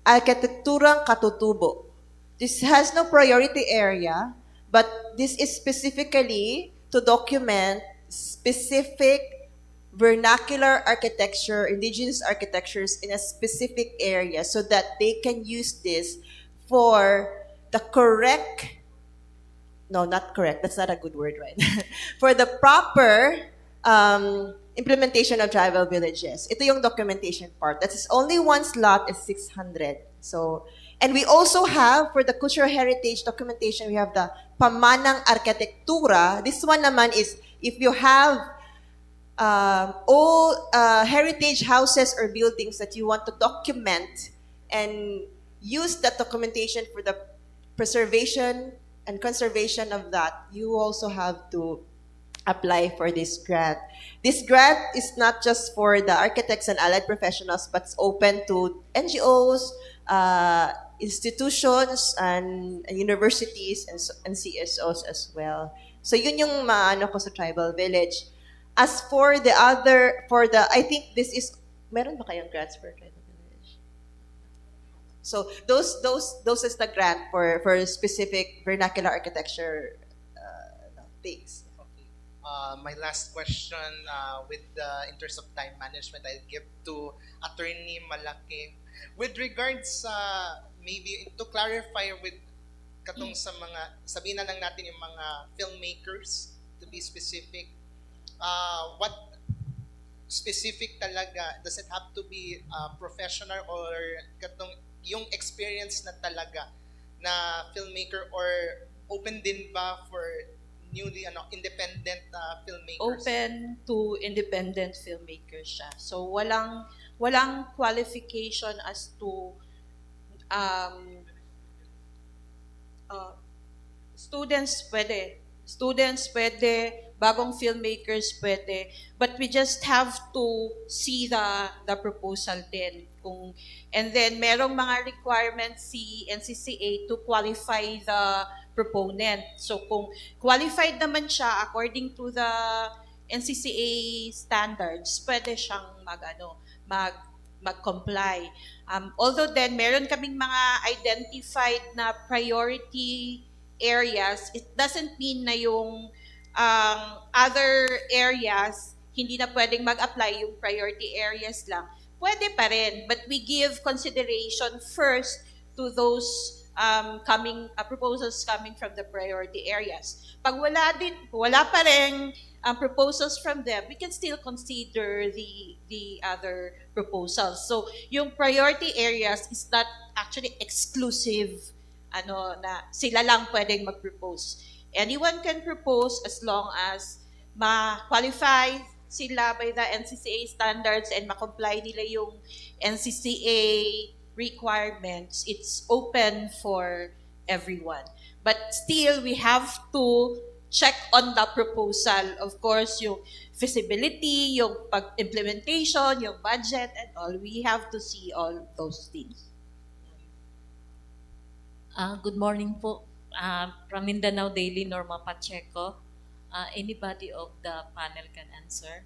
Arkitekturang Katutubo. This has no priority area, but this is specifically to document specific vernacular architecture, indigenous architectures in a specific area so that they can use this for the correct, no, not correct, that's not a good word, right? For the proper implementation of tribal villages. Ito yung documentation part. That is only one slot is 600. So, and we also have, for the cultural heritage documentation, we have the Pamanang Arkitektura. This one naman is, if you have all heritage houses or buildings that you want to document and use that documentation for the preservation and conservation of that, you also have to apply for this grant. This grant is not just for the architects and allied professionals, but it's open to NGOs, institutions, and universities, and CSOs as well. So yun yung maano ko sa tribal village. As for the other, I think this is, meron ba kayong grants for tribal village? So those is the grant for specific vernacular architecture things. My last question, with the interest of time management, I'll give to Attorney Malaki. With regards maybe to clarify with katong sa mga, sabihin na lang natin yung mga filmmakers, to be specific, what specific talaga, does it have to be professional or katong yung experience na talaga na filmmaker, or open din ba for newly independent filmmakers? Open to independent filmmakers siya. So walang qualification as to students pwede, bagong filmmakers pwede, but we just have to see the proposal din. And then merong mga requirements si NCCA to qualify the proponent. So kung qualified naman siya according to the NCCA standards, pwede siyang mag-comply. Although then meron kaming mga identified na priority areas, it doesn't mean na yung other areas hindi na pwedeng mag-apply, yung priority areas lang. Pwede pa rin, but we give consideration first to those proposals coming from the priority areas. Pag wala pa rin proposals from them, we can still consider the other proposals. So yung priority areas is not actually exclusive, na sila lang pwedeng mag-propose. Anyone can propose as long as ma-qualify sila by the NCCA standards and ma-comply nila yung NCCA requirements. It's open for everyone. But still, we have to check on the proposal. Of course, yung feasibility, yung implementation, yung budget, and all. We have to see all those things. Good morning po. From Mindanao Daily, Norma Pacheco. Anybody of the panel can answer.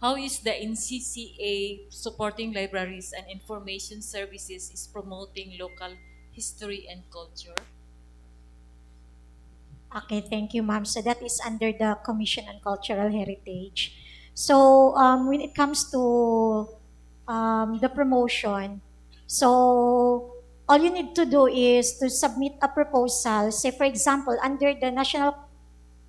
How is the NCCA supporting libraries and information services is promoting local history and culture? Okay, thank you, ma'am. So that is under the Commission on Cultural Heritage. So when it comes to the promotion, so all you need to do is to submit a proposal. Say, for example, under the National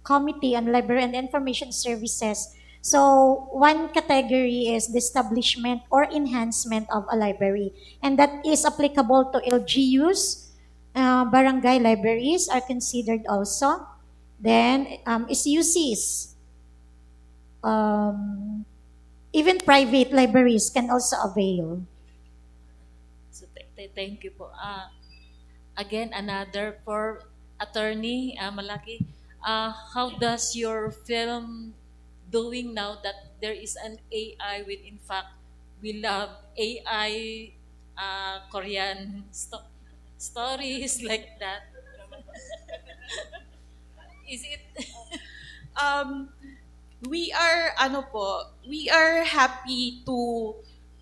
Committee on Library and Information Services. So one category is the establishment or enhancement of a library. And that is applicable to LGUs, barangay libraries are considered also. Then SUCs, even private libraries can also avail. So thank you po. Again, another for Attorney Malaki. How does your film doing now that there is an AI with, in fact, we love AI Korean stories like that? Is it? We are happy to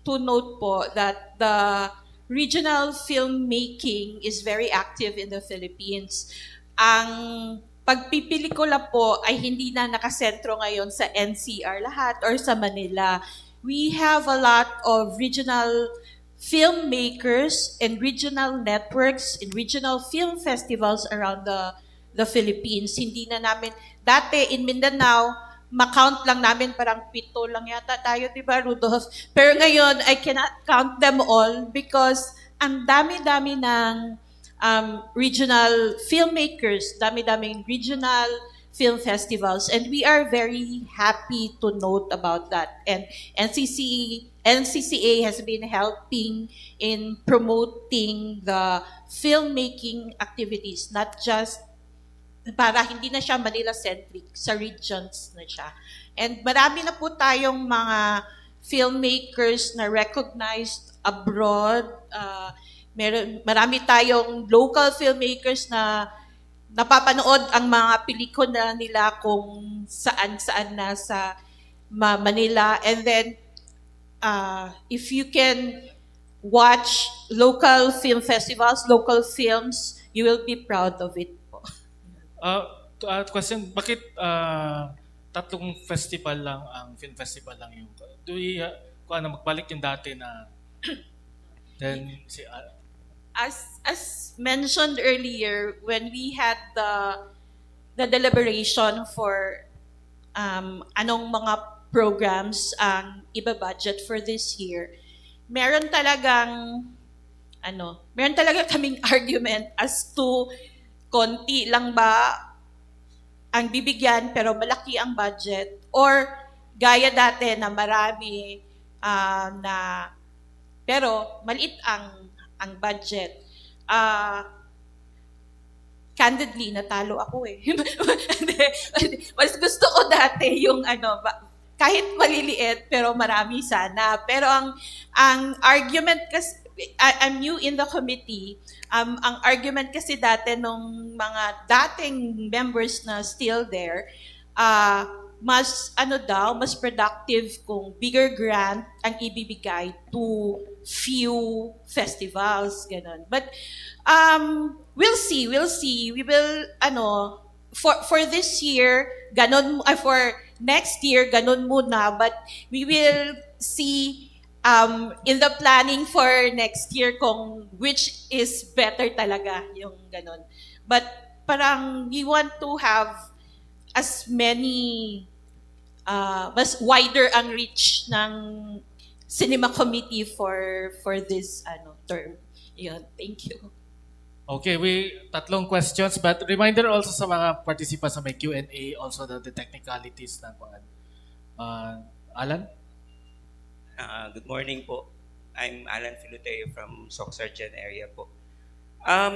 note po that the regional filmmaking is very active in the Philippines. Ang pagpipelikula po ay hindi na nakasentro ngayon sa NCR lahat or sa Manila. We have a lot of regional filmmakers and regional networks and regional film festivals around the Philippines. Hindi na namin, dati in Mindanao, ma-count lang namin, parang 7 lang yata tayo, di ba, Rudolph? Pero ngayon, I cannot count them all because ang dami-dami ng regional filmmakers, dami-daming regional film festivals, and we are very happy to note about that. And NCCA has been helping in promoting the filmmaking activities, not just para hindi na siya Manila-centric, sa regions na siya. And marami na po tayong mga filmmakers na recognized abroad. Marami tayong local filmmakers na napapanood ang mga pelikula nila kung saan-saan na sa Manila. And then, if you can watch local film festivals, local films, you will be proud of it. Question, bakit tatlong festival lang, ang film festival lang yung, do we, kung ano, magbalik yung dati na, then, as mentioned earlier, when we had the deliberation for anong mga programs ang iba-budget for this year, meron talaga kaming argument as to konti lang ba ang bibigyan pero malaki ang budget, or gaya dati na marami na pero maliit ang budget. Candidly, natalo ako eh. Mas gusto ko dati yung kahit maliliit pero marami sana. Pero ang argument kasi, I'm new in the committee. Ang argument kasi dati nung mga dating members na still there, mas productive kung bigger grant ang ibibigay to few festivals, ganun. But we'll see. We will for this year, ganun, for next year, ganun muna, but we will see in the planning for next year kung which is better talaga yung ganun. But parang we want to have as many, mas wider ang reach ng cinema committee for this term. Yun, thank you. Okay, tatlong questions, but reminder also sa mga participants sa may Q&A, also the technicalities ng Alan? Good morning po. I'm Alan Filuteo from Socsargen area po.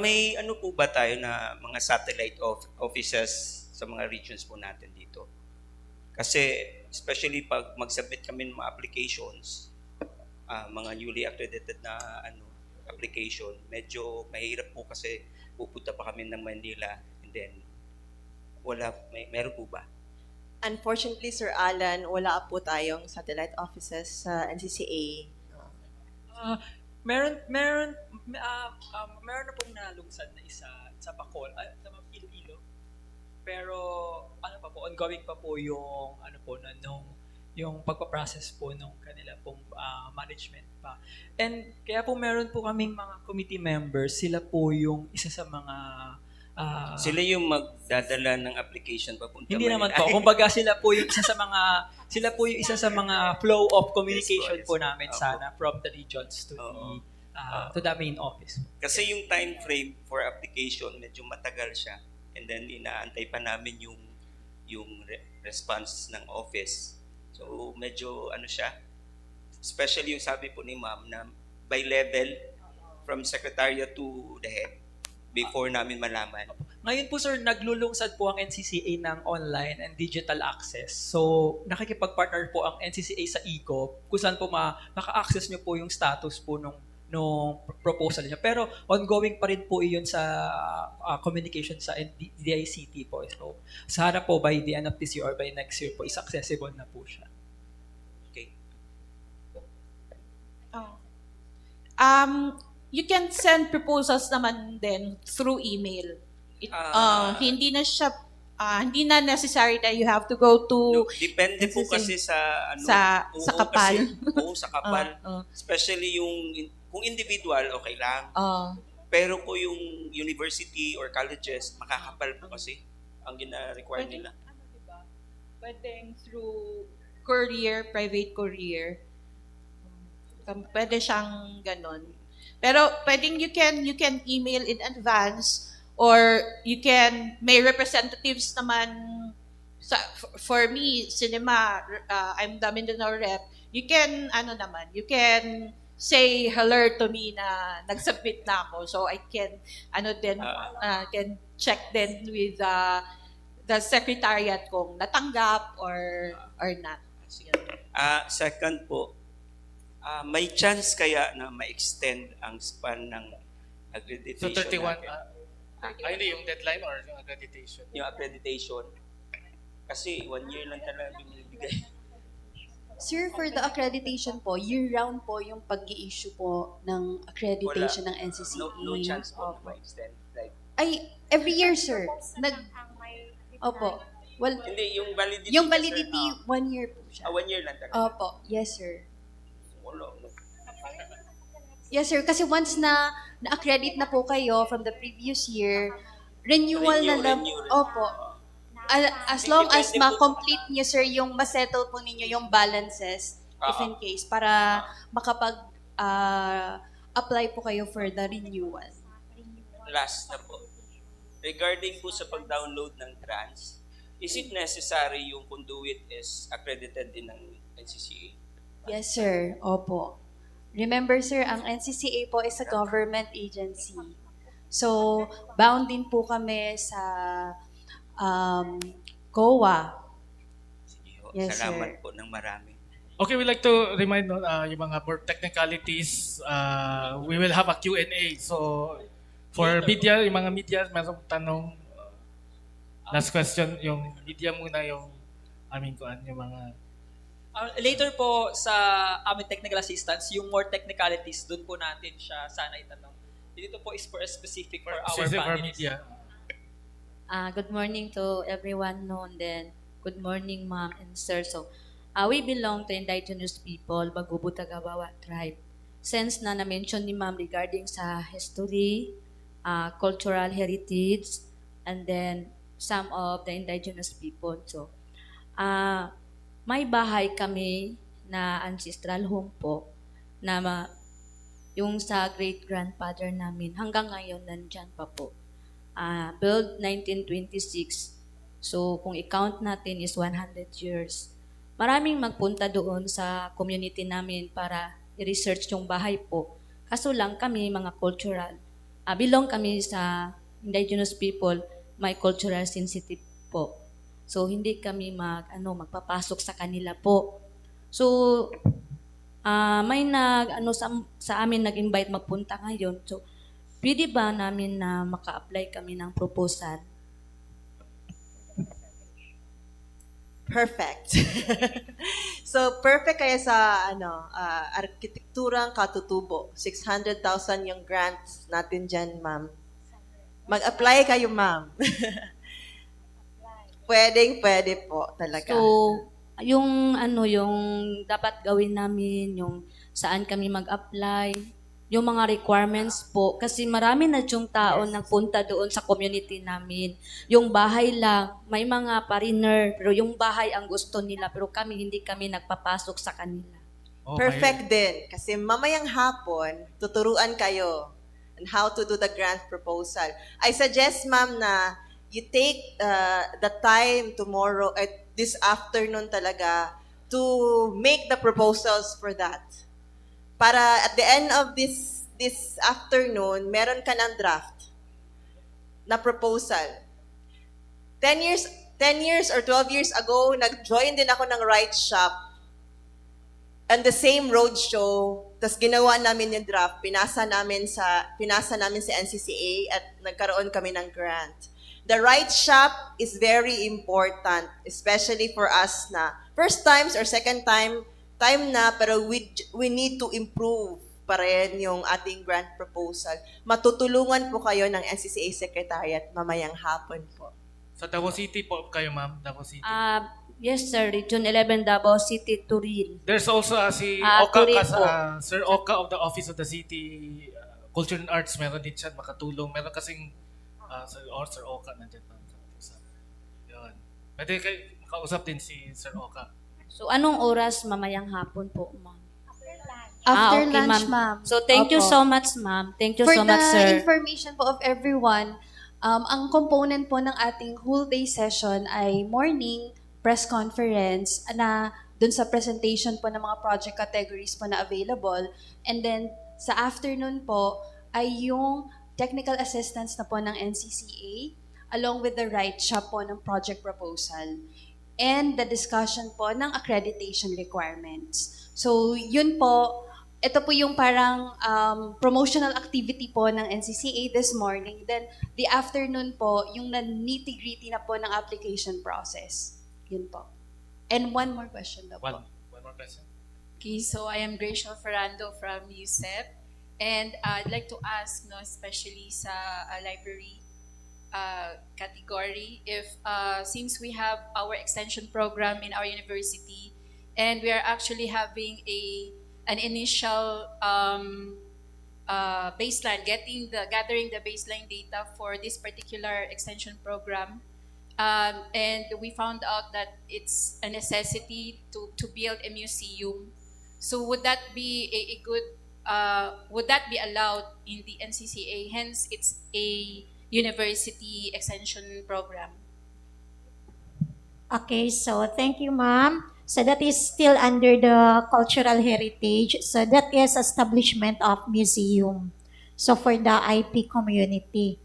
May po ba tayo na mga satellite offices sa mga regions po natin dito? Kasi especially pag mag-submit kami ng mga applications, mga newly accredited na application, medyo mahirap po kasi pupunta pa kami ng Manila and then meron po ba? Unfortunately, Sir Alan, wala po tayong satellite offices sa NCCA. Meron na pong nalungsad na isa sa Bacol, sa Iloilo. Pero ongoing pa po yung yung pagpaprocess po nung kanila pong management pa. And kaya po meron po kaming mga committee members, sila po yung isa sa mga sila yung magdadala ng application papunta hindi Manila. naman po. Kumbaga sila po yung isa sa mga flow of communication Yes, po namin sana from the regions to the main office. Kasi yung time frame for application medyo matagal siya. And then inaantay pa namin yung response ng office. So medyo siya. Especially yung sabi po ni Ma'am na by level from secretariat to the head before namin malaman. Ngayon po sir, naglulungsad po ang NCCA ng online and digital access. So nakikipag-partner po ang NCCA sa ECO kung saan po maka-access nyo po yung status po nung proposal niya. Pero ongoing pa rin po iyon sa communication sa DICT po. So sana po by the end of this year or by next year po is accessible na po siya. Okay. You can send proposals naman din through email. Hindi na necessary that you have to go to Depende po kasi sa sa kapal. Sa kapal. Especially kung individual, okay lang. Pero kung yung university or colleges, makakapal po kasi ang gina-require nila. pwedeng through courier, private courier. Pwede siyang ganon. Pero pwedeng you can email in advance or may representatives naman for me, cinema, I'm the Mindanao rep, you can say hello to me na nag-submit na ako. So I can, can check then with the secretariat kung natanggap or not. Second po, may chance kaya na ma-extend ang span ng So accreditation 31, natin? ayun yung deadline or yung accreditation? Yung accreditation. Kasi 1 year lang talaga yung binibigay. Sir, for the accreditation po, year-round po yung pag-i-issue po ng accreditation ng NCCA. No chance po na Opo. ma-extend. Like, Ay, every year, sir. Opo. Well, hindi, yung validity. yung validity, 1 year po siya. 1 year lang talaga. Opo. Yes, sir. Wala, no. Yes, sir. Kasi once na-accredit na po kayo from the previous year, renewal na lang. Renew. Opo. As long as Depende po ma-complete niyo, sir, yung ma-settle po ninyo yung balances, if in case, para makapag-apply po kayo for the renewal. Last na po. Regarding po sa pag-download ng grants, is it necessary yung conduit is accredited din ng NCCA? Yes, sir. Opo. Remember, sir, ang NCCA po is a government agency. So, bound din po kami sa COA. Sige ho. Yes, Salamat sir. po ng marami. Okay, we'd like to remind yung mga more technicalities, we will have a Q&A. So, for media, yung mga media, mayroong tanong, last question, yung media muna yung yung mga... Later po sa aming technical assistance, yung more technicalities, dun po natin siya sana itanong. Dito po is for specific for our for panelists. media. Good morning to everyone, no, and then good morning, ma'am and sir. So, we belong to indigenous people, Bagubutagawawa tribe. Since na-mention ni ma'am regarding sa history, cultural heritage, and then some of the indigenous people. So, may bahay kami na ancestral home po na yung sa great-grandfather namin hanggang ngayon nandyan pa po. Built 1926. So, kung i-count natin is 100 years. Maraming magpunta doon sa community namin para i-research yung bahay po. Kaso lang kami, mga cultural, belong kami sa indigenous people, may cultural sensitive po. So, hindi kami magpapasok sa kanila po. So, may sa amin nag-invite magpunta ngayon. So, pwede ba namin na maka-apply kami ng proposal? Perfect. So, perfect kaya sa arkitekturang katutubo. 600,000 yung grants natin dyan, ma'am. Mag-apply kayo, ma'am. Pwede po talaga. So, yung dapat gawin namin, yung saan kami mag-apply, yung mga requirements po. Kasi marami na yung tao nagpunta doon sa community namin. Yung bahay lang, may mga pariner, pero yung bahay ang gusto nila, pero hindi kami nagpapasok sa kanila. Perfect din. Kasi mamayang hapon, tuturuan kayo on how to do the grant proposal. I suggest, ma'am, na you take the time tomorrow, this afternoon talaga, to make the proposals for that. Para at the end of this afternoon, meron ka ng draft na proposal. 10 years or 12 years ago, nag-join din ako ng Right Shop and the same roadshow. Tas ginawa namin yung draft, pinasa namin sa NCCA at nagkaroon kami ng grant. The right shop is very important, especially for us na first times or second time na, pero we need to improve pa rin yung ating grant proposal. Matutulungan po kayo ng NCCA Secretariat mamayang hapon po. Sa Davao City po kayo, ma'am? Davao City. Yes, sir. Region 11, Davao City, Turil. There's also si Turil Oka, po. Sir Oka of the Office of the City Culture and Arts, meron din siya makatulong. Meron kasing Sir Oka nandiyan pa. Yun. Pwede kayo kausap din si Sir Oka. So, anong oras mamayang hapon po, ma'am? After okay, lunch, ma'am. So, thank you Opo. so much, ma'am. Thank you For so much, the sir. information po of everyone, ang component po ng ating whole day session ay morning press conference na dun sa presentation po ng mga project categories po na available. And then sa afternoon po ay yung technical assistance na po ng NCCA along with the write-up po ng project proposal and the discussion po ng accreditation requirements. So yun po, ito po yung parang promotional activity po ng NCCA this morning. Then, the afternoon po, yung nitty-gritty na po ng application process. Yun po. And one more question daw po. One more question. Okay, so I am Gracial Ferrando from USEP. And I'd like to ask, no, especially sa library category, if since we have our extension program in our university, and we are actually having an initial baseline, gathering the baseline data for this particular extension program. And we found out that it's a necessity to build a museum. So would that be a good, would that be allowed in the NCCA? Hence, it's a university extension program. Okay, so thank you, ma'am. So that is still under the cultural heritage. So that is establishment of museum. So for the IP community.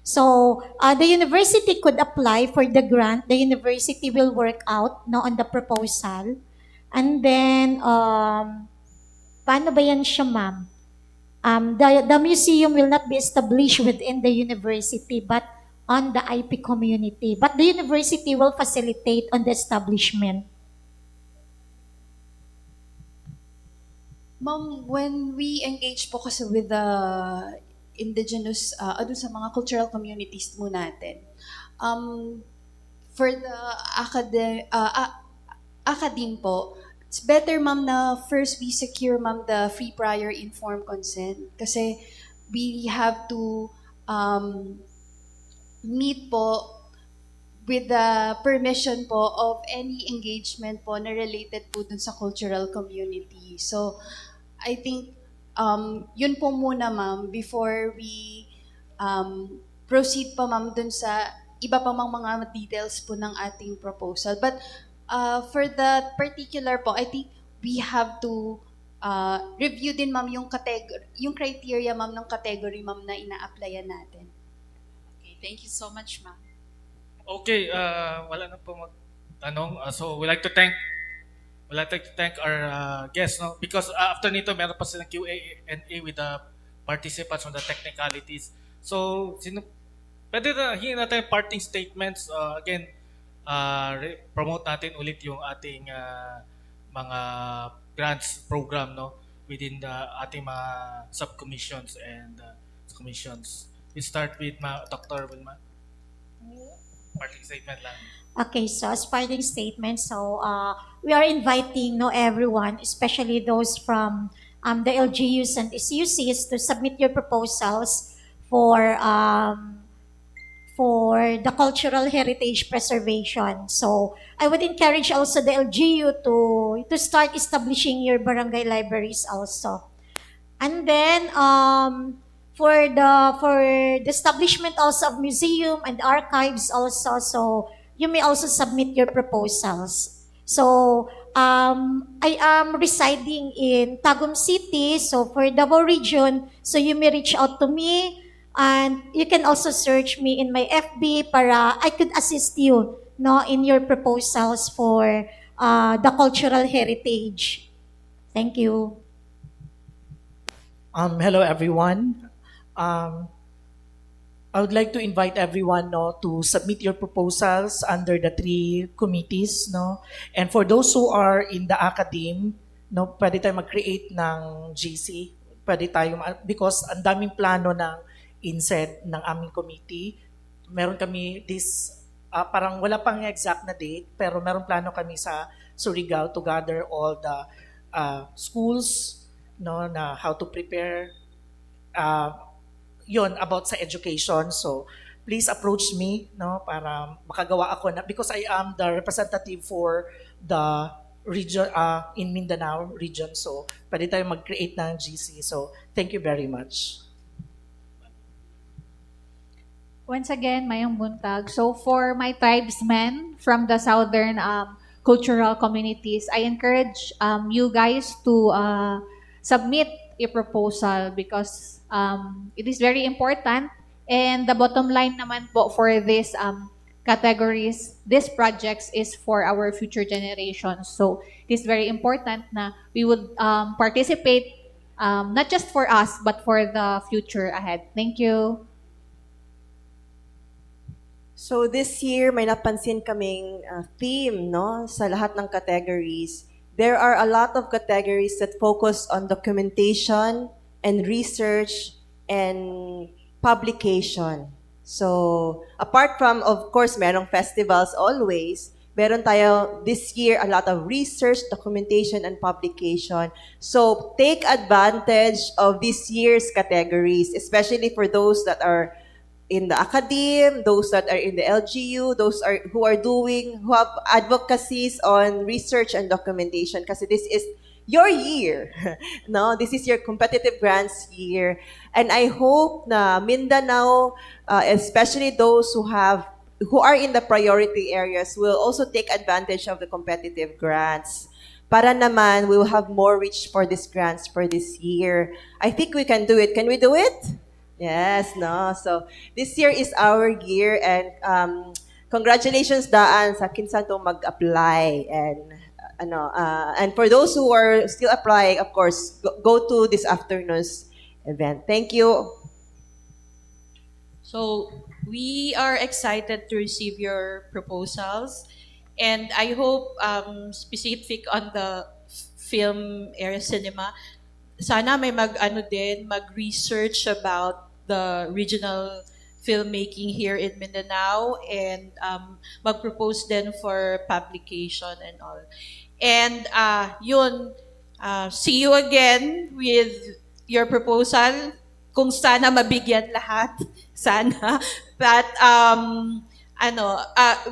So the university could apply for the grant. The university will work out on the proposal. And then, paano ba yan siya, ma'am? The museum will not be established within the university, but on the IP community. But the university will facilitate on the establishment. Ma'am, when we engage po kasi with the indigenous, sa mga cultural communities mo natin, for the academe po, it's better, ma'am, na first we secure, ma'am, the free prior informed consent. Kasi we have to meet po with the permission po of any engagement po na related po dun sa cultural community. So, I think yun po muna, ma'am, before we proceed pa, ma'am, dun sa iba pa mang mga details po ng ating proposal. But for that particular po, I think we have to review din, ma'am, yung criteria, ma'am, ng category, ma'am, na ina-applyan natin. Okay, thank you so much, ma'am. Okay, wala na po magtanong. So we'd like to thank our guests, no? Because after nito, meron pa silang Q&A with the participants on the technicalities. So, pwede na hingin natin parting statements. Again, promote natin ulit yung ating mga grants program, no, within the ating mga subcommissions and commissions. We start with Dr. Wilma. Parting statement lang. Okay, so as parting statement, so we are inviting everyone, especially those from the LGUs and SUCs, to submit your proposals for the cultural heritage preservation. So I would encourage also the LGU to start establishing your barangay libraries also. And then for the establishment also of museum and archives also, so you may also submit your proposals. So I am residing in Tagum City, so for Davao region, so you may reach out to me. And you can also search me in my FB para I could assist you in your proposals for the cultural heritage. Thank you. Hello everyone. I would like to invite everyone to submit your proposals under the 3 committees. And for those who are in the academe, pwede tayo mag-create ng GC. Pwede tayo, because ang daming plano ng INSED ng aming committee. Meron kami parang wala pang exact na date, pero meron plano kami sa Surigao to gather all the schools, na how to prepare, yon about sa education. So please approach me, no, para makagawa ako na, because I am the representative for the region in Mindanao region. So, pwede tayo mag-create ng GC. So, thank you very much. Once again, mayong buntag. So for my tribesmen from the southern cultural communities, I encourage you guys to submit a proposal because it is very important. And the bottom line naman po for this categories, these projects is for our future generations. So it is very important na we would participate not just for us, but for the future ahead. Thank you. So this year, may napansin kaming theme, no, sa lahat ng categories. There are a lot of categories that focus on documentation and research and publication. So, apart from, of course, merong festivals always, meron tayo this year a lot of research, documentation, and publication. So, take advantage of this year's categories, especially for those that are in the academe, those that are in the LGU, who have advocacies on research and documentation. Kasi this is your year. No, this is your competitive grants year. And I hope na Mindanao, especially those who are in the priority areas, will also take advantage of the competitive grants. Para naman, we will have more reach for these grants for this year. I think we can do it. Can we do it? Yes, no. So, this year is our year and congratulations daan sa kinsa to mag-apply and for those who are still applying, of course, go to this afternoon's event. Thank you. So we are excited to receive your proposals, and I hope specific on the film area cinema, sana may mag-research about the regional filmmaking here in Mindanao and mag-propose din for publication and all. And see you again with your proposal. Kung sana mabigyan lahat, sana. But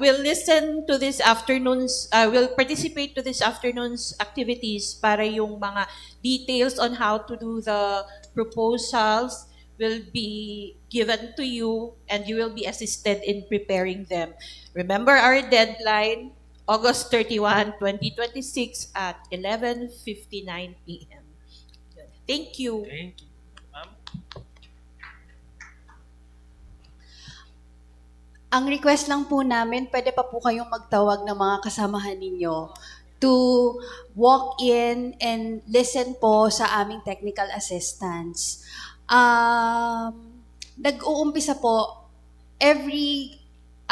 we'll listen to this afternoon's, we'll participate to this afternoon's activities para yung mga details on how to do the proposals will be given to you and you will be assisted in preparing them. Remember our deadline, August 31, 2026 at 11:59 p.m. Thank you. Thank you, ma'am. Ang request lang po namin, pwede pa po kayong magtawag ng mga kasamahan ninyo to walk in and listen po sa aming technical assistance. Nag-uumpisa po, every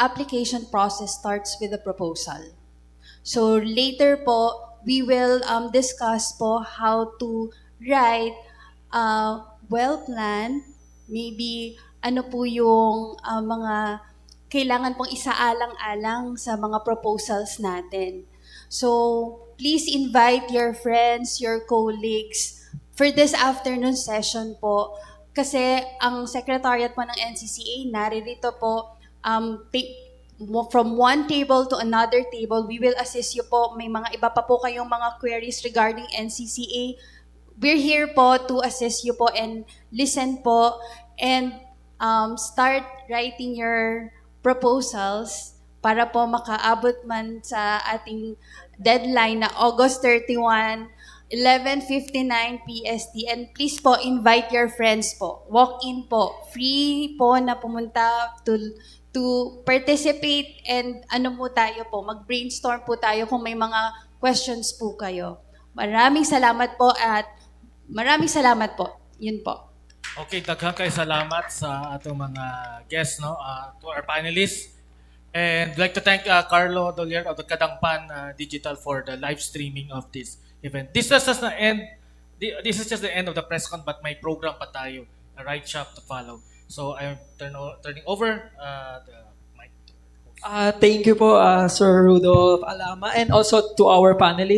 application process starts with a proposal. So later po, we will discuss po how to write a well-planned, maybe ano po yung mga kailangan pong isaalang-alang sa mga proposals natin. So please invite your friends, your colleagues for this afternoon session po. Kasi ang secretariat po ng NCCA, naririto po from one table to another table. We will assist you po. May mga iba pa po kayong mga queries regarding NCCA. We're here po to assist you po and listen po and start writing your proposals para po makaabot man sa ating deadline na August 31, 11:59 PST. And please po, invite your friends po. Walk in po. Free po na pumunta to participate and po tayo po, mag-brainstorm po tayo kung may mga questions po kayo. Maraming salamat po at maraming salamat po. Yun po. Okay, daghang kay salamat sa atong mga guests, no, to our panelists. And I'd like to thank Carlo Dolier of the Kadangpan Digital for the live streaming of this event. This is just the end. This is just the end of the press con, but may program pa tayo, a right shop to follow. So I'm turning over the mic to our host. Thank you po, Sir Rudolph Alama, and also to our panelists.